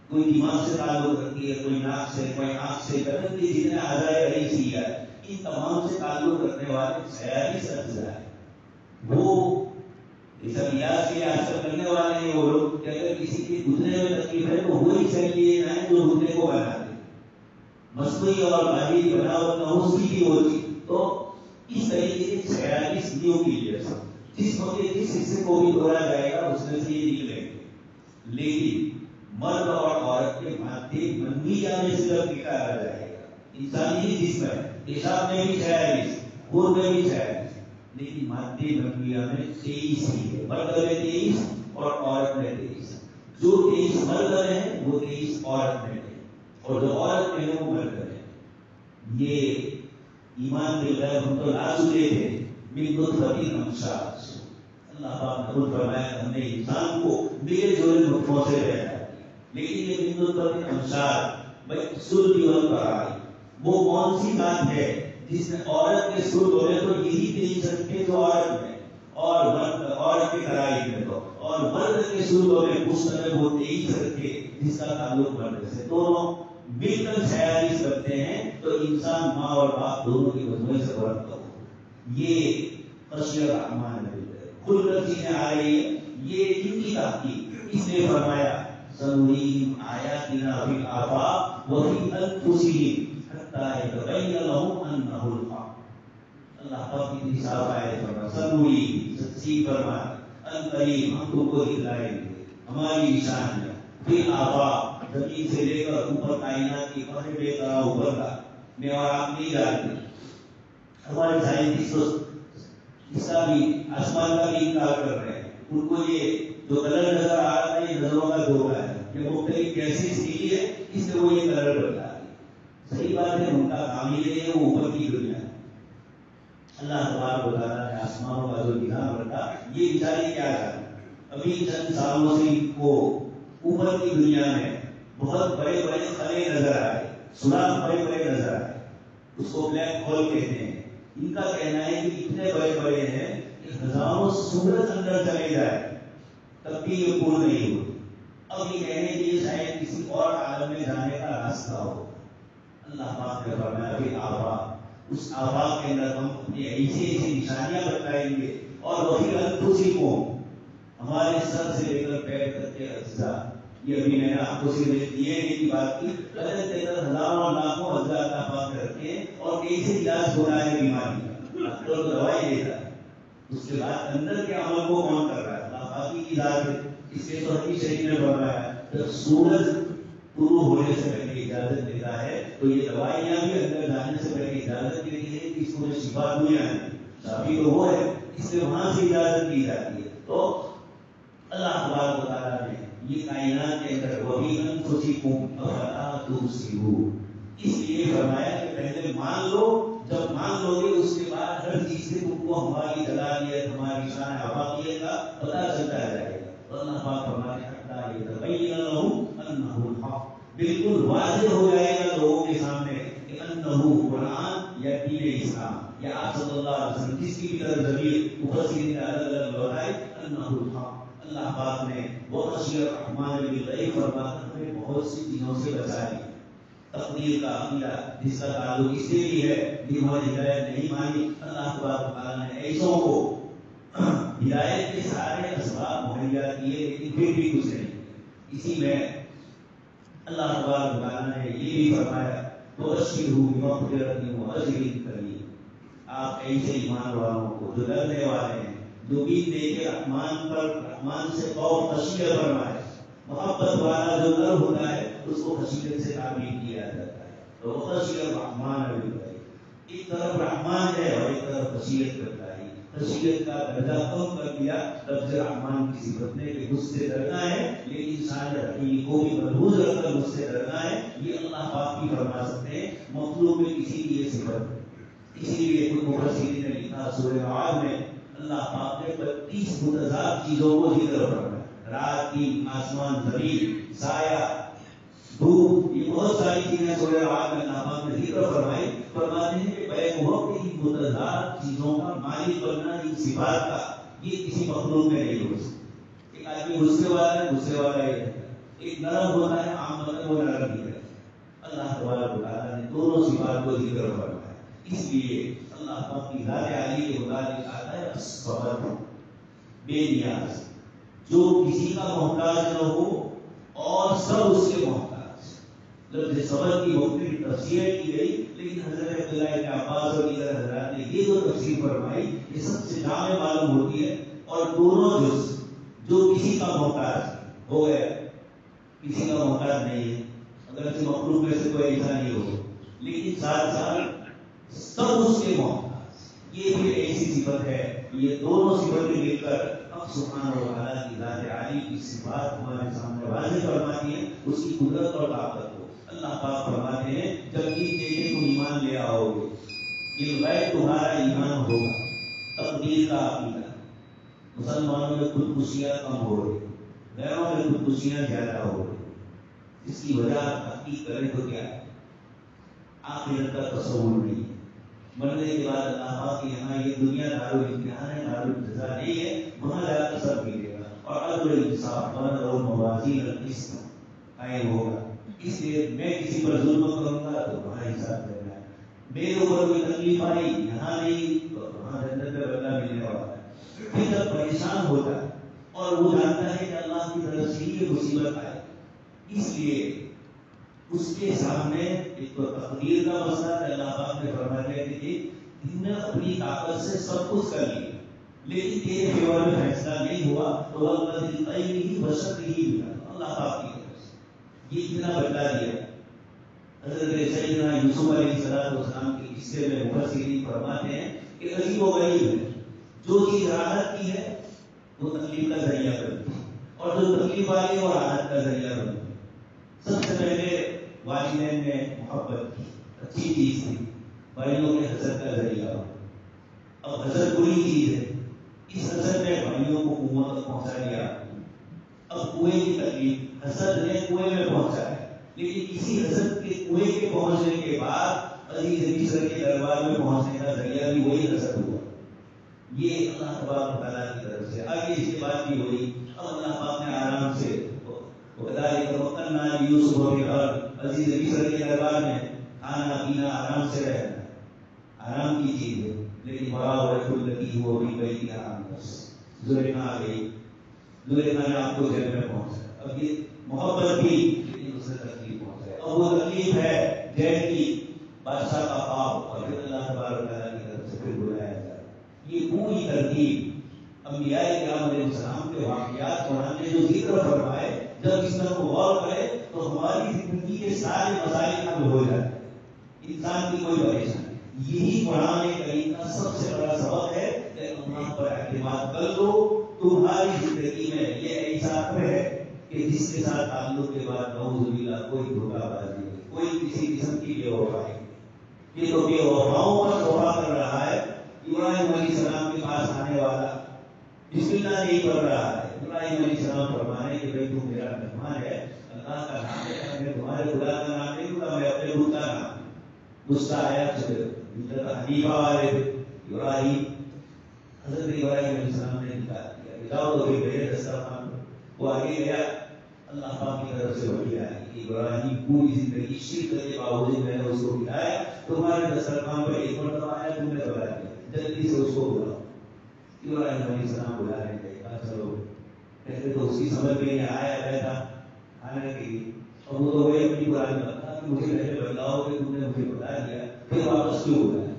کوئی دماغ سے تعلق رکھتی ہے، کوئی ناک سے، کوئی آنکھ سے، بدن کی جتنے اعضاء رئیسی ہے ان تمام سے تعلق رکھنے والے 46 اجزاء ہیں۔ وہ یہ سب علاج کے آج کل کرنے والے ہیں وہ لوگ کہ اگر کسی کے گھٹنے میں تکلیف ہے تو وہی صحیح لیے جائیں جو گھٹنے کو بنا دے، مصنوعی اور باہری بناوٹ نہ ہو، سیدھی ہو چیز۔ تو اس طریقے سے 46 نیوکلیئس جسم کے جس حصے کو بھی توڑا جائے گا اس میں سے یہ نکلیں گے، لیکن مرد اور عورت کے مادے منویہ میں سے جب نکالا جائے گا، انسانی ہی جسم ہے، پیشاب میں بھی 46، خون میں بھی 46، لیکن مادے منویہ میں 23 ہی ہے، مرد میں 23 اور عورت میں 23۔ جو 23 مرد میں ہے وہ 23 عورت میں ہے، اور جو عورت میں ہے وہ مرد میں ہے۔ یہ ایمان بالغیب ہم تو لا چکے تھے، من نطفۃ امشاج، اللہ پاک نے خود فرمایا ہم نے انسان کو ملے جلے نطفوں سے پیدا کیا، لیکن یہ من نطفۃ امشاج سلبی والقرائی، وہ کون سی بات ہے جس میں عورت کے سلب ہوئے تو یہی 23 رکھے جو عورت میں، اور مرد عورت کے کرائی میں تو، اور مرد کے سلب میں مشترک وہ 23 رکھے جس کا تعلق مرد سے، دونوں مل کر 46 رکھتے ہیں، تو انسان ماں اور باپ دونوں کے مجموعے سے بڑھتا ہو۔ یہ خشی الرحمن کھل کر چیزیں آ رہی ہیں، یہ ان کی تحقیق، اس نے فرمایا سنريهم آياتنا في الآفاق وفي أنفسهم حتى يتبين لهم أنه الحق۔ اللہ پاک کی صاف آیت فرمایا سنريهم، سچی فرمایا القریم، ہم تم کو دکھلائیں گے ہماری نشان ہے، فی الآفاق، زمین سے لے کر اوپر کائنات کی پہلے لے کر اوپر کا میں اور آپ نہیں جانتے۔ ہمارے سائنٹسٹ اس کا بھی آسمان کا بھی انکار کر رہے ہیں، ان کو یہ جو کلر نظر آ رہا ہے یہ نظروں کا دھوکہ ہے، یہ مختلف گیسز نیلی ہے اس سے وہ یہ کلر بتا رہی ہے۔ صحیح بات ہے، ان کا کام ہی نہیں ہے، وہ اوپر کی دنیا ہے۔ اللہ تبارک و تعالیٰ نے آسمانوں کا جو نظام رکھا، یہ بیچارے کیا کریں، ابھی چند سالوں سے ان کو اوپر کی دنیا میں بہت بڑے بڑے خلے نظر آئے، سوراخ بڑے بڑے نظر آئے، اس کو بلیک ہول کہتے ہیں۔ ان کا کہنا ہے کہ اتنے بڑے بڑے ہیں کہ ہزاروں سورج اندر چلے جائے تب بھی یہ پور نہیں ہوتی۔ اب یہ کہنے کے لیے شاید کسی اور عالم میں جانے کا راستہ ہو۔ اللہ پاک نے فرمایا کہ آفاق، اس آفاق کے اندر ہم اپنی ایسی ایسی نشانیاں بتائیں گے، اور وہی انفسکم، ہمارے سر سے لے کر پیر تک کے اجزاء، یہ ابھی میں نے آپ کو صرف یہ کی بات کی، بدن کے اندر ہزاروں لاکھوں اجزاء اللہ پاک رکھتے ہیں، اور کیسے علاج ہو رہا ہے بیماری کا، ڈاکٹر تو دوائی دیتا ہے، اس کے بعد اندر کے عمل کو کون کر رہا ہے؟ اللہ پاک کی ذات ہے۔ اس لیے تو حدیث شریف میں فرمایا ہے جب سورج طلوع ہونے سے پہلے اجازت دیتا ہے تو یہ دوائیاں بھی اندر جانے سے پہلے اجازت دیتی ہے کہ اس کو شفا دنیا ہے، شافی تو وہ ہے، اس لیے وہاں سے اجازت دی جاتی ہے۔ تو اللہ تبارک و تعالیٰ نے یہ کائنات کے اندر وہی انفسکم افلا تبصرون، اس لیے فرمایا کہ پہلے مان لو، جب مان لو گے اس کے بعد ہر چیز سے تم کو ہماری جلالت، ہماری شان افاقیت کا پتہ چلتا جائے گا۔ تو اللہ پاک فرماتے ہیں حتی یتبین لہم انہ الحق، بالکل واضح ہو جائے گا لوگوں کے سامنے کہ انہ قرآن یا دین اسلام یا آپ صلی اللہ علیہ وسلم جس کی بھی طرف ضمیر مفسرین نے الگ الگ لوٹائے انہ الحق۔ اللہ پاک نے وہ خشی الرحمن بالغیب فرما کر ہمیں بہت سی چیزوں سے بچا لیا، تقدیر کا عقیدہ جس کا تعلق اس سے بھی ہے جنہوں نے ہدایت نہیں مانی، اللہ تبارک و تعالیٰ نے ایسوں کو ہدایت کے سارے اسباب مہیا کیے لیکن پھر بھی کچھ نہیں۔ اسی میں اللہ تبارک و تعالیٰ نے یہ بھی فرمایا وَبَشِّرْهُ بِمَغْفِرَةٍ وَأَجْرٍ كَرِيمٍ، آپ ایسے ایمان والوں کو جو ڈرنے والے ہیں، جو بھی دیکھے رحمان سے خوف خشیت فرمائے، محبت والا جو ڈر ہوتا ہے اس کو خشیت سے تعبیر کیا جاتا ہے۔ تو خشیت الرحمن بھی ہے، ایک طرف رحمان ہے اور ایک طرف خشیت کرتا ہے۔ خشیت کا درجہ کم کر دیا لفظ رحمان کی صفت نے کہ مجھ سے ڈرنا ہے، لیکن انسان رحیم کو بھی ملحوظ رکھ کر مجھ سے ڈرنا ہے، یہ اللہ پاک بھی فرما سکتے ہیں، مخلوق میں کسی کی یہ صفت ہے۔ اسی لیے کچھ مفسرین نے لکھا سورہ رعد میں اللہ پاک نے 32 متضاد چیزوں کو ذکر فرمایا، رات دن، آسمان زمین، سایہ، دھوپ، یہ بہت ساری چیزیں سورہ رعد میں اللہ پاک نے ذکر فرمائی۔ فرماتے ہیں کہ بے محب ان متضاد چیزوں کا مالک بننا، ان صفات کا، یہ کسی مخلوق میں نہیں ہو سکتا۔ ایک آدمی غصے والا ہے، غصے والا ہی رہتا ہے، ایک نرم ہوتا ہے، عام طور پر وہ نرم ہی رہتا ہے۔ اللہ تبارک و تعالیٰ نے دونوں صفات کو ذکر فرمایا، اس لیے اللہ پاک کی ذات عالی کے متعلق آتا ہے الصمد، بے نیاز، جو کسی کا محتاج نہ ہو اور سب اس کے محتاج۔ لفظ صمد کی مختلف تفسیر کی گئی، لیکن حضرت عبداللہ ابن عباس اور دیگر حضرات نے یہ جو تفسیر فرمائی یہ سب سے جامع معلوم ہوتی ہے، اور دونوں جز جو کسی کا محتاج ہو گیا، کسی کا محتاج نہیں ہے، اگر سے مخلوق میں سے کوئی ایسا نہیں ہو، لیکن ساتھ ساتھ سب اس کے محتاج، یہ بھی ایسی صفت ہے۔ یہ دونوں صفتیں مل کر اب سبحانہ و تعالیٰ کی ذات عالی کی صفات ہمارے سامنے واضح فرماتی ہیں، اس کی قدرت اور طاقت کو۔ اللہ پاک فرماتے ہیں جب ان دیکھے تم ایمان لے آؤ گے، بالغیب تمہارا ایمان ہوگا، تقدیر کا عقیدہ، مسلمانوں میں خودکشیاں کم ہو رہی، غیروں میں خودکشیاں زیادہ ہو رہی، اس کی وجہ تحقیق کریں تو کیا ہے؟ آخرت کا تصور نہیں ہے، مرنے کے بعد اللہ پاک کے یہاں یہ دنیا دارالامتحان ہے، دارالجزا نہیں ہے، وہاں جا کر سب ملے گا، اور عدل انصاف والموازین القسط قائم ہوگا۔ اس لیے میں کسی پر ظلم کروں گا تو وہاں حساب دینا ہے، میرے اوپر کوئی تکلیف آئی یہاں نہیں تو وہاں جنت میں بدلہ ملنے والا ہے۔ پھر جب پریشان ہوتا ہے اور وہ جانتا ہے کہ اللہ کی طرف سے یہ مصیبت آئے، اس لیے اس کے سامنے ایک تو تقدیر کا مسئلہ ہے، اللہ پاک نے فرما دیا کہ تم نے اپنی طاقت سے سب کچھ کر لیا لیکن تیرے فیور میں فیصلہ نہیں ہوا تو اللہ پاک کی طرف سے یہ اتنا بتا دیا۔ حضرت سیدنا یوسف علیہ السلام کے قصے میں مفسرین فرماتے ہیں کہ عجیب و غریب ہے، جو چیز راحت کی ہے وہ تکلیف کا ذریعہ بنتی ہے، اور جو تکلیف والی ہے وہ راحت کا ذریعہ بنتی ہے۔ سب سے پہلے والدین نے محبت کی، اچھی چیز تھی، بھائیوں کے حسد کا ذریعہ ہو۔ اب حسد بری چیز ہے، اس حسد نے بھائیوں کو کنویں تک پہنچا دیا۔ اب کنویں کی تکلیف حسد نے کنویں میں پہنچا ہے، لیکن اسی حسد کے کنویں کے پہنچنے کے بعد عزیز مصر کے دربار میں پہنچنے کا ذریعہ بھی وہی حسد ہوا۔ یہ اللہ تبارک و تعالیٰ کی طرف سے آگے اس کے بعد بھی ہوئی۔ اب اللہ پاک نے آرام سے وَكَذَلِكَ مَكَّنَّا لِيُوسُفَ فِي الْأَرْضِ، عزیز مصر کے دربار میں کھانا پینا آرام سے رہنا، آرام کی چیز ہے، لیکن وَرَاوَدَتْهُ الَّتِي هُوَ فِي بَيْتِهَا عَن نَفْسِهِ، زلیخا آ گئی، زلیخا نے آپ کو جیل میں پہنچایا۔ اب یہ محبت بھی لیکن اس سے تکلیف پہنچایا، اب وہ تکلیف ہے جیل کی، بادشاہ کا خواب، اور پھر اللہ تبارک تعالیٰ کی طرف سے پھر بلایا جائے۔ یہ پوری ترتیب انبیاء کرام علیہ السلام کے واقعات قرآن نے جو ذکر فرمائے، جب اس پر غور کرے تو ہماری زندگی کے سارے مسائل حل ہو جاتے ہیں، انسان کی کوئی پریشانی۔ یہی قرآن کریم کا سب سے بڑا سبق ہے کہ اللہ پر اعتماد کر لو، تمہاری زندگی میں یہ ایسا ہے کہ جس کے ساتھ تعلق کے بعد نعوذ باللہ کوئی دھوکہ بازی نہیں، کوئی کسی قسم کی بے وفائی، یہ تو بے وفاؤں پر دھوکہ کر رہا ہے۔ ابراہیم علیہ السلام کے پاس آنے والا بسم اللہ نہیں پڑھ رہا ہے، ابراہیم علیہ السلام فرمانے کہ بھائی تو میرا مہمان ہے، اللہ کا نام ہے، میں تمہارے خدا کا نام نہیں لوں گا، میں اپنے خود کا نام۔ غصہ آیا حنیفہ والے ابراہیم، حضرت ابراہیم علیہ السلام نے نکال دیا، جاؤ تو میرے دسترخوان۔ وہ آگے گیا، اللہ پاک کی طرف سے وحی آئی کہ ابراہیم پوری زندگی شرک کے باوجود میں نے اس کو کھلایا، تمہارے دسترخوان پہ ایک مرتبہ آیا، تم نے بتا دیا، جلدی سے اس کو بلاؤ۔ ابراہیم علیہ السلام بلا رہے تھے، کہا چلو، کہتے تو اس کی سمجھ میں نہیں آیا بیٹھا کھانے کے لیے، اور وہ تو وہی اپنی پرانی بات تھا کہ مجھے پہلے بتاؤ کہ تم نے مجھے بتا دیا، پھر واپس کیوں بلایا؟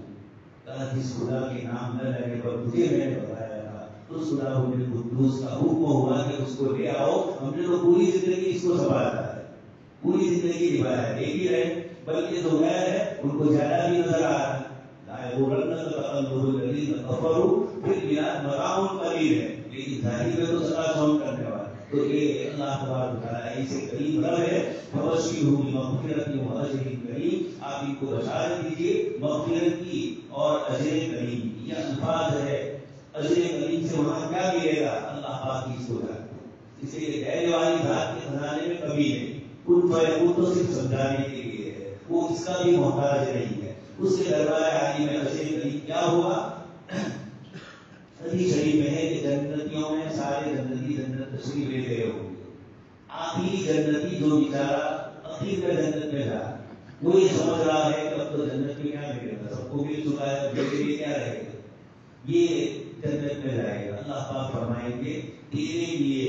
کہا جس خدا کے نام نہ لینے پر مجھے میں نے بتایا تھا، اس خدا مجھے قدوس کا حکم ہوا کہ اس کو لے آؤ، ہم نے تو پوری زندگی اس کو سنبھالا ہے، پوری زندگی نبھایا ہے، ایک ہی رہے بلکہ جو غیر ہے ان کو زیادہ بھی نظر آ رہا ہے۔ لا یغرنک تقلب الذین کفروا فی البلاد، متاع قلیل ہے لیکن ظاہر میں تو سدا سون کرنے والا۔ تو یہ اللہ تبارک و تعالیٰ ایسے کریم رب ہے، فبشرہ بمغفرۃ واجر کریم، آپ ان کو بشارت دیجیے مغفرت کی اور اجر کریم کی۔ یہ الفاظ ہے، اجر کریم سے وہاں کیا ملے گا؟ اللہ پاک کی سہولت، اس لیے دینے والی ذات کے خزانے میں کمی ہے، کن فیکون تو صرف سمجھانے کے لیے ہے، وہ اس کا بھی محتاج نہیں ہے، اس کے دربار عالی میں اجر کریم کیا ہوگا؟ حدیث شریف میں ہے کہ جنتیوں میں سارے جنتی جنت تشریف لے گئے ہوں گے، آخری جنتی جو بیچارہ اخیر میں جنت میں جا، وہ یہ سمجھ رہا ہے کہ اب تو جنت میں کیا ملے گا، سب کو مل چکا ہے، میرے لیے کیا رہے گا، یہ جنت میں جائے گا۔ اللہ پاک فرمائیں گے تیرے لیے،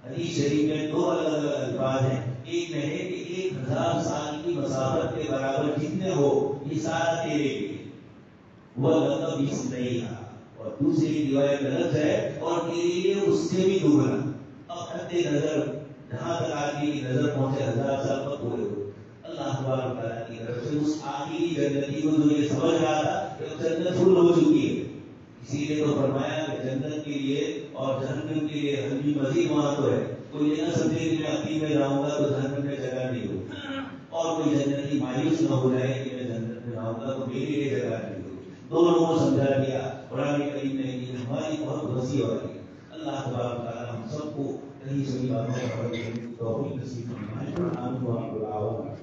حدیث شریف میں دو الگ الگ الفاظ ہیں، ایک میں ہے کہ 1000 سال کی مسافت کے برابر جتنے ہو یہ سارا تیرے لیے، وہ لقب اس نہیں ہے، اور دوسری روایت میں لفظ ہے اور تیرے لیے اس سے بھی دگنا۔ اب حد نظر جہاں تک آدمی کی نظر پہنچے 1000 سال پر پورے ہو، اللہ تبارک و تعالیٰ کی طرف سے اس آخری جنتی کو جو یہ سمجھ رہا تھا کہ جنت فل ہو چکی ہے، اسی لیے تو فرمایا کہ جنت کے لیے اور جہنم کے لیے ہمیں مزید وہاں تو ہے، کوئی یہ نہ سمجھے کہ میں اخیر میں جاؤں گا تو جہنم میں جگہ نہیں ہوگی، اور کوئی جنتی مایوس نہ ہو جائے کہ میں جنت میں جاؤں گا تو میرے لیے جگہ نہیں ہوگی۔ دونوں کو سمجھا دیا قرآن کریم نے، یہ ہماری بہت وسیع ہو رہی ہے۔ اللہ تبارک و تعالیٰ ہم سب کو کہیں سے بھی باتوں کا عمل کرنے کی توفیق نصیب فرمائے۔ آمین و آمین۔